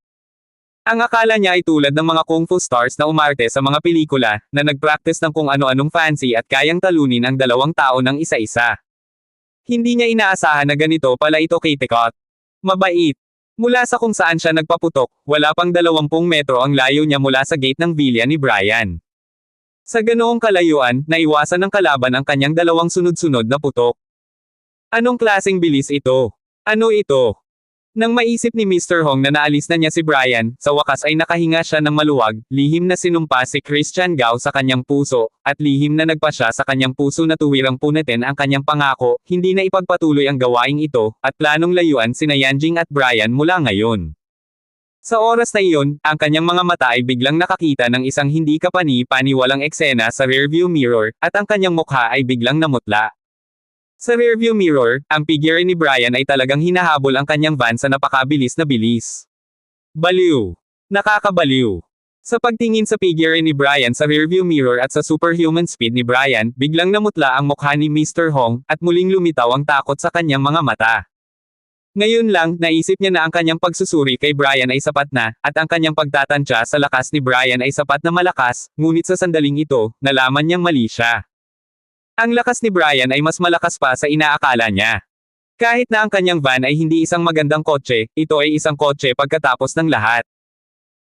Ang akala niya ay tulad ng mga kung fu stars na umarte sa mga pelikula, na nag-practice ng kung ano-anong fancy at kayang talunin ang dalawang tao ng isa-isa. Hindi niya inaasahan na ganito pala ito kay Tekot. Mabait. Mula sa kung saan siya nagpaputok, wala pang 20 metro ang layo niya mula sa gate ng villa ni Brian. Sa ganoong kalayuan, naiwasan ng kalaban ang kanyang dalawang sunod-sunod na putok. Anong klaseng bilis ito? Ano ito? Nang maisip ni Mr. Hong na naalis na niya si Brian, sa wakas ay nakahinga siya ng maluwag, lihim na sinumpa si Christian Gao sa kanyang puso, at lihim na nagpa siya sa kanyang puso na tuwirang punitin ang kanyang pangako, hindi na ipagpatuloy ang gawaing ito, at planong layuan sina Yanjing at Brian mula ngayon. Sa oras na iyon, ang kanyang mga mata ay biglang nakakita ng isang hindi kapani-paniwalang eksena sa rearview mirror, at ang kanyang mukha ay biglang namutla. Sa rearview mirror, ang figure ni Brian ay talagang hinahabol ang kanyang van sa napakabilis na bilis. Baliw. Nakakabaliw. Sa pagtingin sa figure ni Brian sa rearview mirror at sa superhuman speed ni Brian, biglang namutla ang mukha ni Mr. Hong, at muling lumitaw ang takot sa kanyang mga mata. Ngayon lang, naisip niya na ang kanyang pagsusuri kay Brian ay sapat na, at ang kanyang pagtatansya sa lakas ni Brian ay sapat na malakas, ngunit sa sandaling ito, nalaman niyang mali siya. Ang lakas ni Brian ay mas malakas pa sa inaakala niya. Kahit na ang kanyang van ay hindi isang magandang kotse, ito ay isang kotse pagkatapos ng lahat.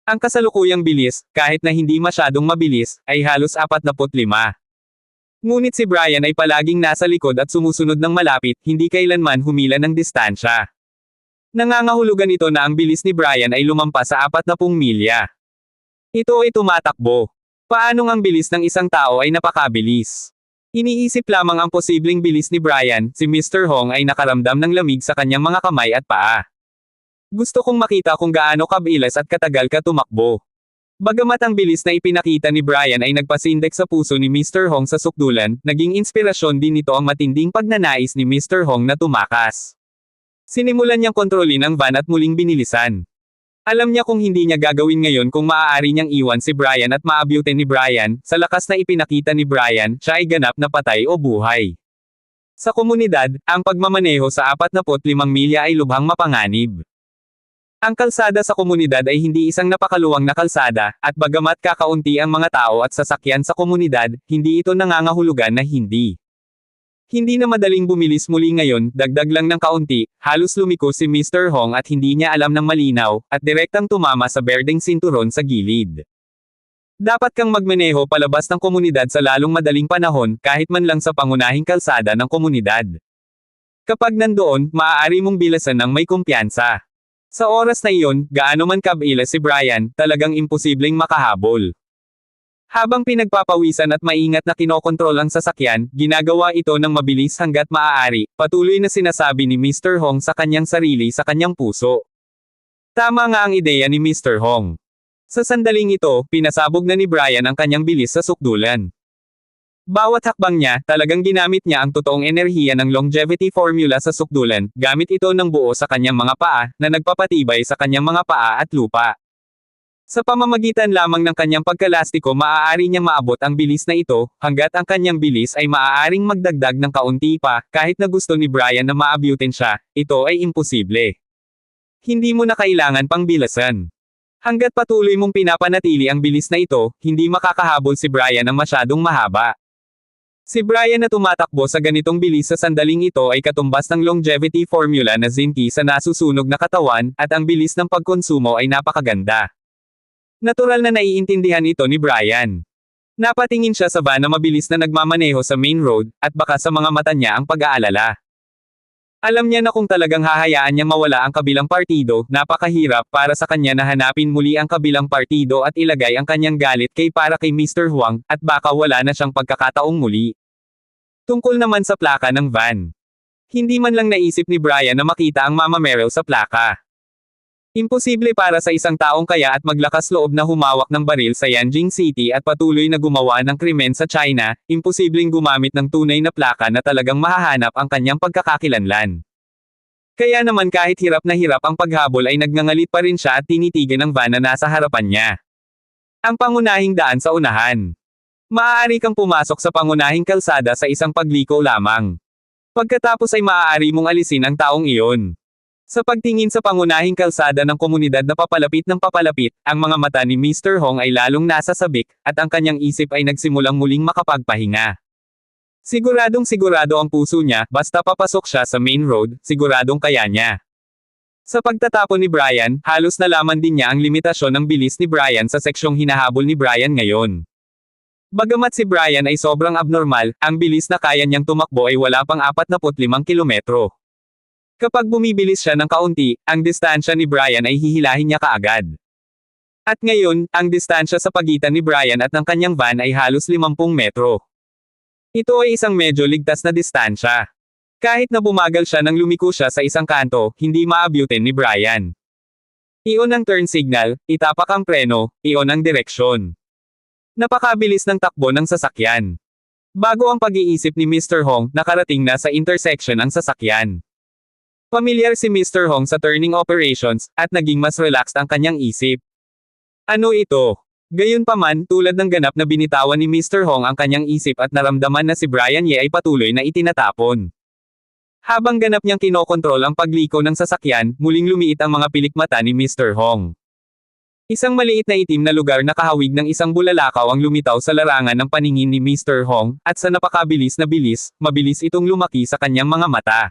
Ang kasalukuyang bilis, kahit na hindi masyadong mabilis, ay halos 45. Ngunit si Brian ay palaging nasa likod at sumusunod ng malapit, hindi kailanman humila ng distansya. Nangangahulugan ito na ang bilis ni Brian ay lumampas sa 40 milya. Ito ay tumatakbo. Paanong ang bilis ng isang tao ay napakabilis? Iniisip lamang ang posibleng bilis ni Brian, si Mr. Hong ay nakaramdam ng lamig sa kanyang mga kamay at paa. Gusto kong makita kung gaano kabilis at katagal ka tumakbo. Bagamat ang bilis na ipinakita ni Brian ay nagpasindek sa puso ni Mr. Hong sa sukdulan, naging inspirasyon din nito ang matinding pagnanais ni Mr. Hong na tumakas. Sinimulan niyang kontrolin ang van at muling binilisan. Alam niya kung hindi niya gagawin ngayon kung maaari niyang iwan si Brian at maabutin ni Brian, sa lakas na ipinakita ni Brian, siya ay ganap na patay o buhay. Sa komunidad, ang pagmamaneho sa 45 milya ay lubhang mapanganib. Ang kalsada sa komunidad ay hindi isang napakaluwang na kalsada, at bagamat kakaunti ang mga tao at sasakyan sa komunidad, hindi ito nangangahulugan na hindi. Hindi na madaling bumilis muli ngayon, dagdag lang ng kaunti, halos lumiko si Mr. Hong at hindi niya alam ng malinaw, at direktang tumama sa berdeng sinturon sa gilid. Dapat kang magmaneho palabas ng komunidad sa lalong madaling panahon, kahit man lang sa pangunahing kalsada ng komunidad. Kapag nandoon, maaari mong bilasan ng may kumpiyansa. Sa oras na iyon, gaano man kabila si Brian, talagang imposibleng makahabol. Habang pinagpapawisan at maingat na kinokontrol ang sasakyan, ginagawa ito ng mabilis hanggat maaari, patuloy na sinasabi ni Mr. Hong sa kanyang sarili sa kanyang puso. Tama nga ang ideya ni Mr. Hong. Sa sandaling ito, pinasabog na ni Brian ang kanyang bilis sa sukdulan. Bawat hakbang niya, talagang ginamit niya ang totoong enerhiya ng longevity formula sa sukdulan, gamit ito ng buo sa kanyang mga paa, na nagpapatibay sa kanyang mga paa at lupa. Sa pamamagitan lamang ng kanyang pagkalastiko maaari niyang maabot ang bilis na ito, hanggat ang kanyang bilis ay maaaring magdagdag ng kaunti pa, kahit na gusto ni Brian na maabutin siya, ito ay imposible. Hindi mo na kailangan pang bilasan. Hanggat patuloy mong pinapanatili ang bilis na ito, hindi makakahabol si Brian ng masyadong mahaba. Si Brian na tumatakbo sa ganitong bilis sa sandaling ito ay katumbas ng longevity formula na Zinke sa nasusunog na katawan, at ang bilis ng pagkonsumo ay napakaganda. Natural na naiintindihan ito ni Brian. Napatingin siya sa van na mabilis na nagmamaneho sa main road, at baka sa mga mata niya ang pag-aalala. Alam niya na kung talagang hahayaan niyang mawala ang kabilang partido, napakahirap para sa kanya na hanapin muli ang kabilang partido at ilagay ang kanyang galit para kay Mr. Huang, at baka wala na siyang pagkakataong muli. Tungkol naman sa plaka ng van. Hindi man lang naisip ni Brian na makita ang Mama Meryl sa plaka. Imposible para sa isang taong kaya at maglakas loob na humawak ng baril sa Yanjing City at patuloy na gumawa ng krimen sa China, imposibleng gumamit ng tunay na plaka na talagang mahahanap ang kanyang pagkakakilanlan. Kaya naman kahit hirap na hirap ang paghabol ay nagngangalit pa rin siya at tinitigan ang van na nasa harapan niya. Ang pangunahing daan sa unahan. Maaari kang pumasok sa pangunahing kalsada sa isang pagliko lamang. Pagkatapos ay maaari mong alisin ang taong iyon. Sa pagtingin sa pangunahing kalsada ng komunidad na papalapit ng papalapit, ang mga mata ni Mr. Hong ay lalong nasa sabik, at ang kanyang isip ay nagsimulang muling makapagpahinga. Siguradong sigurado ang puso niya, basta papasok siya sa main road, siguradong kaya niya. Sa pagtatapon ni Brian, halos nalaman din niya ang limitasyon ng bilis ni Brian sa seksyong hinahabol ni Brian ngayon. Bagamat si Brian ay sobrang abnormal, ang bilis na kaya niyang tumakbo ay wala pang 45 kilometro. Kapag bumibilis siya ng kaunti, ang distansya ni Brian ay hihilahin niya kaagad. At ngayon, ang distansya sa pagitan ni Brian at ng kanyang van ay halos 50 metro. Ito ay isang medyo ligtas na distansya. Kahit na bumagal siya nang lumiko siya sa isang kanto, hindi maabutin ni Brian. I-on ang turn signal, itapak ang preno, i-on ang direksyon. Napakabilis ng takbo ng sasakyan. Bago ang pag-iisip ni Mr. Hong, nakarating na sa intersection ang sasakyan. Pamilyar si Mr. Hong sa turning operations, at naging mas relaxed ang kanyang isip. Ano ito? Gayunpaman, tulad ng ganap na binitawan ni Mr. Hong ang kanyang isip at naramdaman na si Brian Ye ay patuloy na itinatapon. Habang ganap niyang kinokontrol ang pagliko ng sasakyan, muling lumiit ang mga pilikmata ni Mr. Hong. Isang maliit na itim na lugar na kahawig ng isang bulalakaw ang lumitaw sa larangan ng paningin ni Mr. Hong, at sa napakabilis na bilis, mabilis itong lumaki sa kanyang mga mata.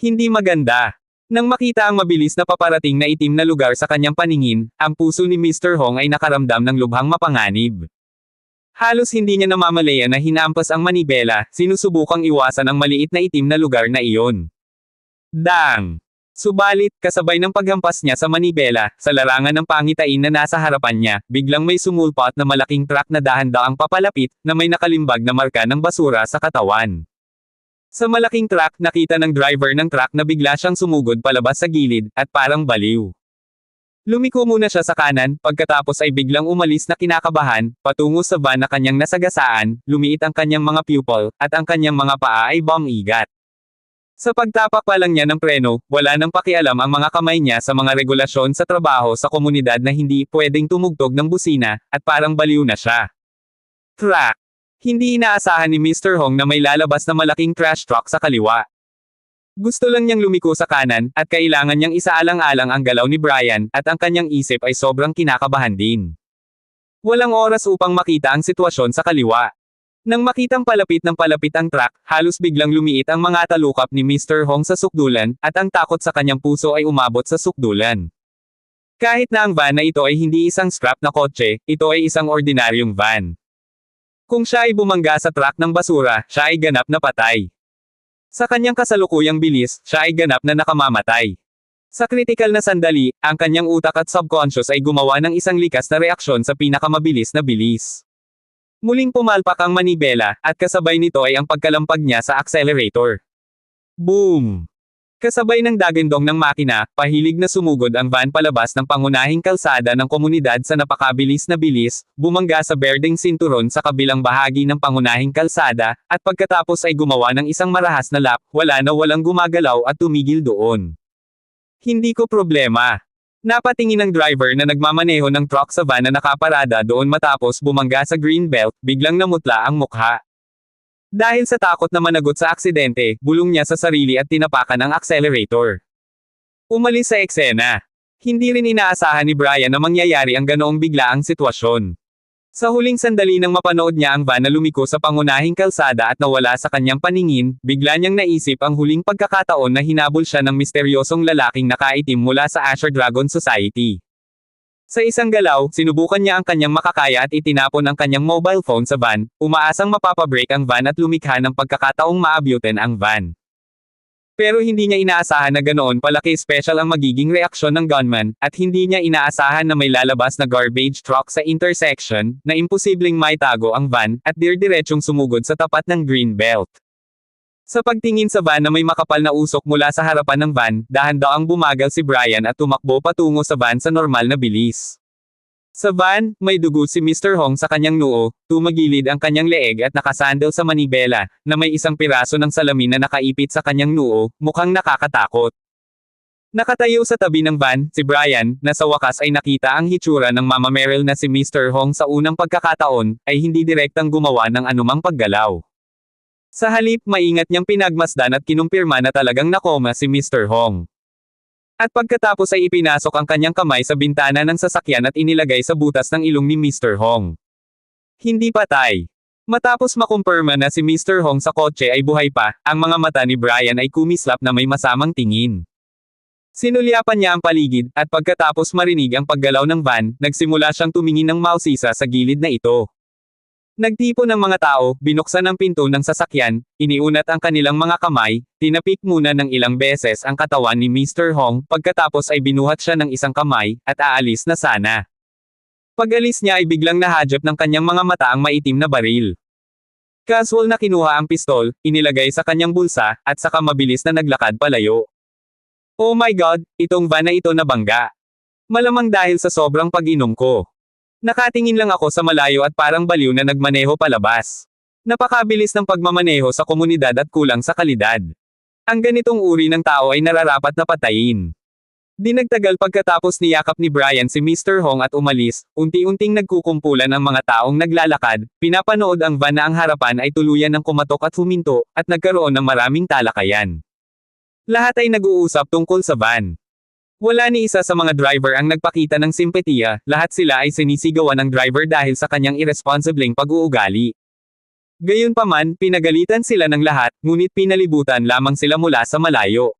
Hindi maganda. Nang makita ang mabilis na paparating na itim na lugar sa kanyang paningin, ang puso ni Mr. Hong ay nakaramdam ng lubhang mapanganib. Halos hindi niya namamalayan na hinampas ang manibela, sinusubukang iwasan ang maliit na itim na lugar na iyon. Dang! Subalit, kasabay ng paghampas niya sa manibela, sa larangan ng pangitain na nasa harapan niya, biglang may sumulpot na malaking truck na dahan-daang papalapit, na may nakalimbag na marka ng basura sa katawan. Sa malaking truck, nakita ng driver ng truck na bigla siyang sumugod palabas sa gilid, at parang baliw. Lumiko muna siya sa kanan, pagkatapos ay biglang umalis na kinakabahan, patungo sa van na kanyang nasagasaan, lumiit ang kanyang mga pupil, at ang kanyang mga paa ay bum-igat. Sa pagtapak pa lang niya ng preno, wala nang pakialam ang mga kamay niya sa mga regulasyon sa trabaho sa komunidad na hindi pwedeng tumugtog ng busina, at parang baliw na siya. Truck! Hindi inaasahan ni Mr. Hong na may lalabas na malaking trash truck sa kaliwa. Gusto lang niyang lumiko sa kanan, at kailangan niyang isaalang-alang ang galaw ni Brian, at ang kanyang isip ay sobrang kinakabahan din. Walang oras upang makita ang sitwasyon sa kaliwa. Nang makitang palapit ng palapit ang truck, halos biglang lumiit ang mga talukap ni Mr. Hong sa sukdulan, at ang takot sa kanyang puso ay umabot sa sukdulan. Kahit na ang van na ito ay hindi isang scrap na kotse, ito ay isang ordinaryong van. Kung siya ay bumangga sa truck ng basura, siya ay ganap na patay. Sa kanyang kasalukuyang bilis, siya ay ganap na nakamamatay. Sa kritikal na sandali, ang kanyang utak at subconscious ay gumawa ng isang likas na reaksyon sa pinakamabilis na bilis. Muling pumalpak ang manibela, at kasabay nito ay ang pagkalampag niya sa accelerator. Boom! Kasabay ng dagandong ng makina, pahilig na sumugod ang van palabas ng pangunahing kalsada ng komunidad sa napakabilis na bilis, bumangga sa berdeng sinturon sa kabilang bahagi ng pangunahing kalsada, at pagkatapos ay gumawa ng isang marahas na lap, walang gumagalaw at tumigil doon. Hindi ko problema. Napatingin ng driver na nagmamaneho ng truck sa van na nakaparada doon matapos bumangga sa greenbelt, biglang namutla ang mukha. Dahil sa takot na managot sa aksidente, bulong niya sa sarili at tinapakan ang accelerator. Umalis sa eksena. Hindi rin inaasahan ni Brian na mangyayari ang ganoong biglaang sitwasyon. Sa huling sandali nang mapanood niya ang van na lumiko sa pangunahing kalsada at nawala sa kanyang paningin, bigla niyang naisip ang huling pagkakataon na hinabol siya ng misteryosong lalaking nakaitim mula sa Asher Dragon Society. Sa isang galaw, sinubukan niya ang kanyang makakaya at itinapon ang kanyang mobile phone sa van, umaasang mapapabreak ang van at lumikha ng pagkakataong maabutin ang van. Pero hindi niya inaasahan na ganoon palaki special ang magiging reaksyon ng gunman, at hindi niya inaasahan na may lalabas na garbage truck sa intersection, na imposibleng maitago ang van, at dirdiretsong sumugod sa tapat ng green belt. Sa pagtingin sa van na may makapal na usok mula sa harapan ng van, dahan-daang bumagal si Brian at tumakbo patungo sa van sa normal na bilis. Sa van, may dugo si Mr. Hong sa kanyang noo, tumagilid ang kanyang leeg at nakasandal sa manibela, na may isang piraso ng salamin na nakaipit sa kanyang noo, mukhang nakakatakot. Nakatayo sa tabi ng van, si Brian, na sa wakas ay nakita ang hitsura ng Mama Meryl na si Mr. Hong sa unang pagkakataon, ay hindi direktang gumawa ng anumang paggalaw. Sa halip, maingat niyang pinagmasdan at kinumpirma na talagang nakoma si Mr. Hong. At pagkatapos ay ipinasok ang kanyang kamay sa bintana ng sasakyan at inilagay sa butas ng ilong ni Mr. Hong. Hindi patay. Matapos makumpirma na si Mr. Hong sa kotse ay buhay pa, ang mga mata ni Brian ay kumislap na may masamang tingin. Sinulyapan niya ang paligid, at pagkatapos marinig ang paggalaw ng van, nagsimula siyang tumingin ng mausisa sa gilid na ito. Nagtipon ng mga tao, binuksan ang pinto ng sasakyan, iniunat ang kanilang mga kamay, tinapik muna ng ilang beses ang katawan ni Mr. Hong, pagkatapos ay binuhat siya ng isang kamay, at aalis na sana. Pag-alis niya ay biglang nahadjap ng kanyang mga mata ang maitim na baril. Casual na kinuha ang pistol, inilagay sa kanyang bulsa, at saka mabilis na naglakad palayo. Oh my God, itong van na ito nabangga. Malamang dahil sa sobrang pag-inom ko. Nakatingin lang ako sa malayo at parang baliw na nagmaneho palabas. Napakabilis ng pagmamaneho sa komunidad at kulang sa kalidad. Ang ganitong uri ng tao ay nararapat na patayin. Di nagtagal pagkatapos niyakap ni Brian si Mr. Hong at umalis, unti-unting nagkukumpulan ang mga taong naglalakad, pinapanood ang van na ang harapan ay tuluyan ng kumatok at huminto, at nagkaroon ng maraming talakayan. Lahat ay nag-uusap tungkol sa van. Wala ni isa sa mga driver ang nagpakita ng simpatiya, lahat sila ay sinisigawan ng driver dahil sa kanyang irresponsibleng pag-uugali. Gayunpaman, pinagalitan sila ng lahat, ngunit pinalibutan lamang sila mula sa malayo.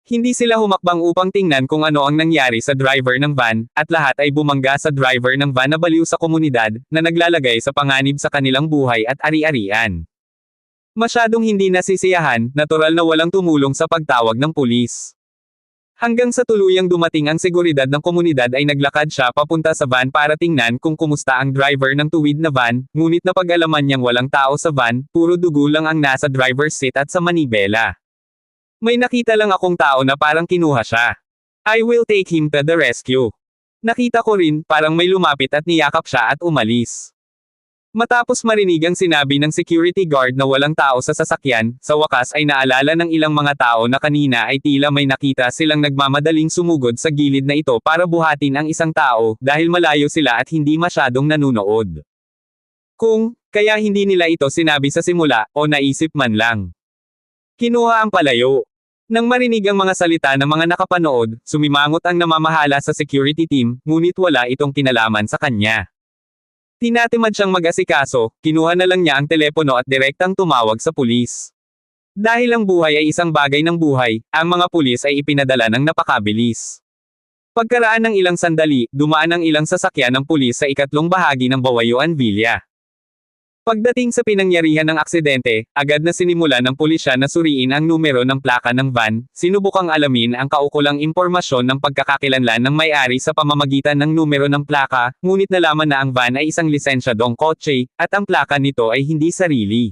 Hindi sila humakbang upang tingnan kung ano ang nangyari sa driver ng van, at lahat ay bumangga sa driver ng van na baliw sa komunidad, na naglalagay sa panganib sa kanilang buhay at ari-arian. Masyadong hindi nasisiyahan, natural na walang tumulong sa pagtawag ng pulis. Hanggang sa tuluyang dumating ang seguridad ng komunidad ay naglakad siya papunta sa van para tingnan kung kumusta ang driver ng tuwid na van, ngunit napag-alaman niyang walang tao sa van, puro dugo lang ang nasa driver's seat at sa manibela. May nakita lang akong tao na parang kinuha siya. I will take him to the rescue. Nakita ko rin, parang may lumapit at niyakap siya at umalis. Matapos marinig ang sinabi ng security guard na walang tao sa sasakyan, sa wakas ay naalala ng ilang mga tao na kanina ay tila may nakita silang nagmamadaling sumugod sa gilid na ito para buhatin ang isang tao, dahil malayo sila at hindi masyadong nanunood. Kaya hindi nila ito sinabi sa simula, o naisip man lang. Kinuha ang palayo. Nang marinig ang mga salita ng mga nakapanood, sumimangot ang namamahala sa security team, ngunit wala itong kinalaman sa kanya. Tinatimad siyang mag-asikaso, kinuha na lang niya ang telepono at direktang tumawag sa pulis. Dahil ang buhay ay isang bagay ng buhay, ang mga pulis ay ipinadala ng napakabilis. Pagkaraan ng ilang sandali, dumaan ang ilang sasakyan ng pulis sa ikatlong bahagi ng Bawayuan Villa. Pagdating sa pinangyarihan ng aksidente, agad na sinimulan ng pulisya na suriin ang numero ng plaka ng van, sinubukang alamin ang kaukulang impormasyon ng pagkakakilanlan ng may-ari sa pamamagitan ng numero ng plaka, ngunit nalaman na ang van ay isang lisensyadong kotse, at ang plaka nito ay hindi sarili.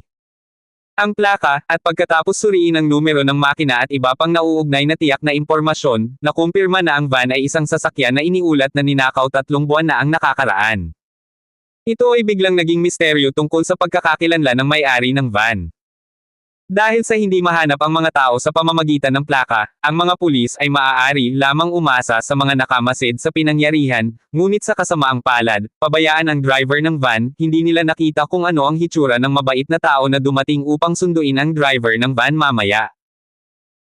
Ang plaka, at pagkatapos suriin ang numero ng makina at iba pang nauugnay na tiyak na impormasyon, nakumpirma na ang van ay isang sasakyan na iniulat na ninakaw 3 buwan na ang nakakaraan. Ito ay biglang naging misteryo tungkol sa pagkakakilanlan ng may-ari ng van. Dahil sa hindi mahanap ang mga tao sa pamamagitan ng plaka, ang mga pulis ay maaari lamang umasa sa mga nakamasid sa pinangyarihan, ngunit sa kasamaang palad, pabayaan ang driver ng van, hindi nila nakita kung ano ang hitsura ng mabait na tao na dumating upang sunduin ang driver ng van mamaya.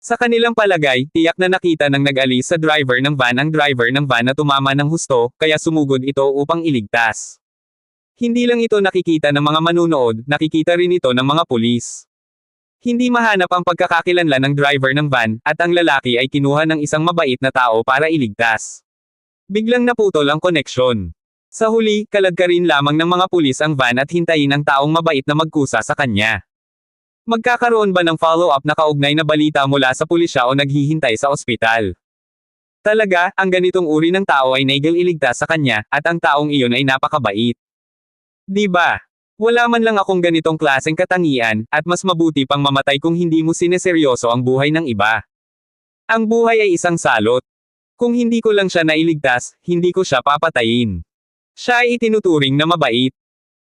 Sa kanilang palagay, tiyak na nakita ng nag-alis sa driver ng van ang driver ng van na tumama ng husto, kaya sumugod ito upang iligtas. Hindi lang ito nakikita ng mga manunood, nakikita rin ito ng mga pulis. Hindi mahanap ang pagkakakilanlan ng driver ng van, at ang lalaki ay kinuha ng isang mabait na tao para iligtas. Biglang naputol ang koneksyon. Sa huli, kaladkarin lamang ng mga pulis ang van at hintayin ang taong mabait na magkusa sa kanya. Magkakaroon ba ng follow-up na kaugnay na balita mula sa pulisya o naghihintay sa ospital? Talaga, ang ganitong uri ng tao ay naigil iligtas sa kanya, at ang taong iyon ay napakabait. Di ba? Wala man lang akong ganitong klaseng katangian, at mas mabuti pang mamatay kung hindi mo sineseryoso ang buhay ng iba. Ang buhay ay isang salot. Kung hindi ko lang siya nailigtas, hindi ko siya papatayin. Siya ay itinuturing na mabait.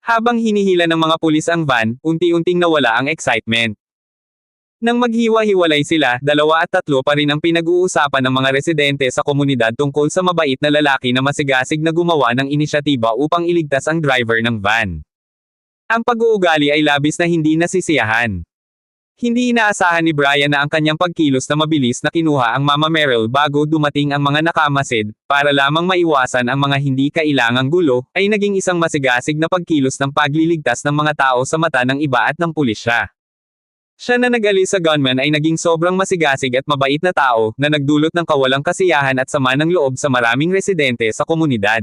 Habang hinihila ng mga pulis ang van, unti-unting nawala ang excitement. Nang maghiwa-hiwalay sila, 2 at 3 pa rin ang pinag-uusapan ng mga residente sa komunidad tungkol sa mabait na lalaki na masigasig na gumawa ng inisyatiba upang iligtas ang driver ng van. Ang pag-uugali ay labis na hindi nasisiyahan. Hindi inaasahan ni Brian na ang kanyang pagkilos na mabilis na kinuha ang Mama Meryl bago dumating ang mga nakamasid, para lamang maiwasan ang mga hindi kailangang gulo, ay naging isang masigasig na pagkilos ng pagliligtas ng mga tao sa mata ng iba at ng pulisya. Siya na nag-alis sa gunman ay naging sobrang masigasig at mabait na tao, na nagdulot ng kawalang kasiyahan at sama ng loob sa maraming residente sa komunidad.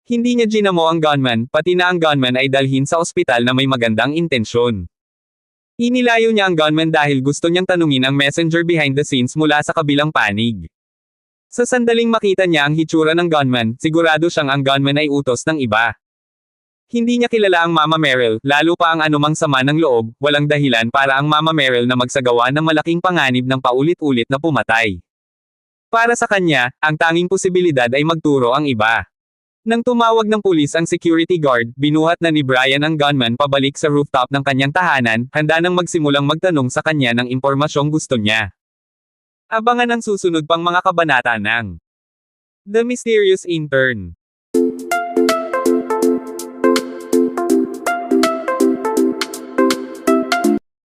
Hindi niya ginamo ang gunman, pati na ang gunman ay dalhin sa ospital na may magandang intensyon. Inilayo niya ang gunman dahil gusto niyang tanungin ang messenger behind the scenes mula sa kabilang panig. Sa sandaling makita niya ang hitsura ng gunman, sigurado siyang ang gunman ay utos ng iba. Hindi niya kilala ang Mama Meryl, lalo pa ang anumang sama ng loob, walang dahilan para ang Mama Meryl na magsagawa ng malaking panganib ng paulit-ulit na pumatay. Para sa kanya, ang tanging posibilidad ay magturo ang iba. Nang tumawag ng pulis ang security guard, binuhat na ni Brian ang gunman pabalik sa rooftop ng kanyang tahanan, handa nang magsimulang magtanong sa kanya ng impormasyong gusto niya. Abangan ang susunod pang mga kabanata ng The Mysterious Intern.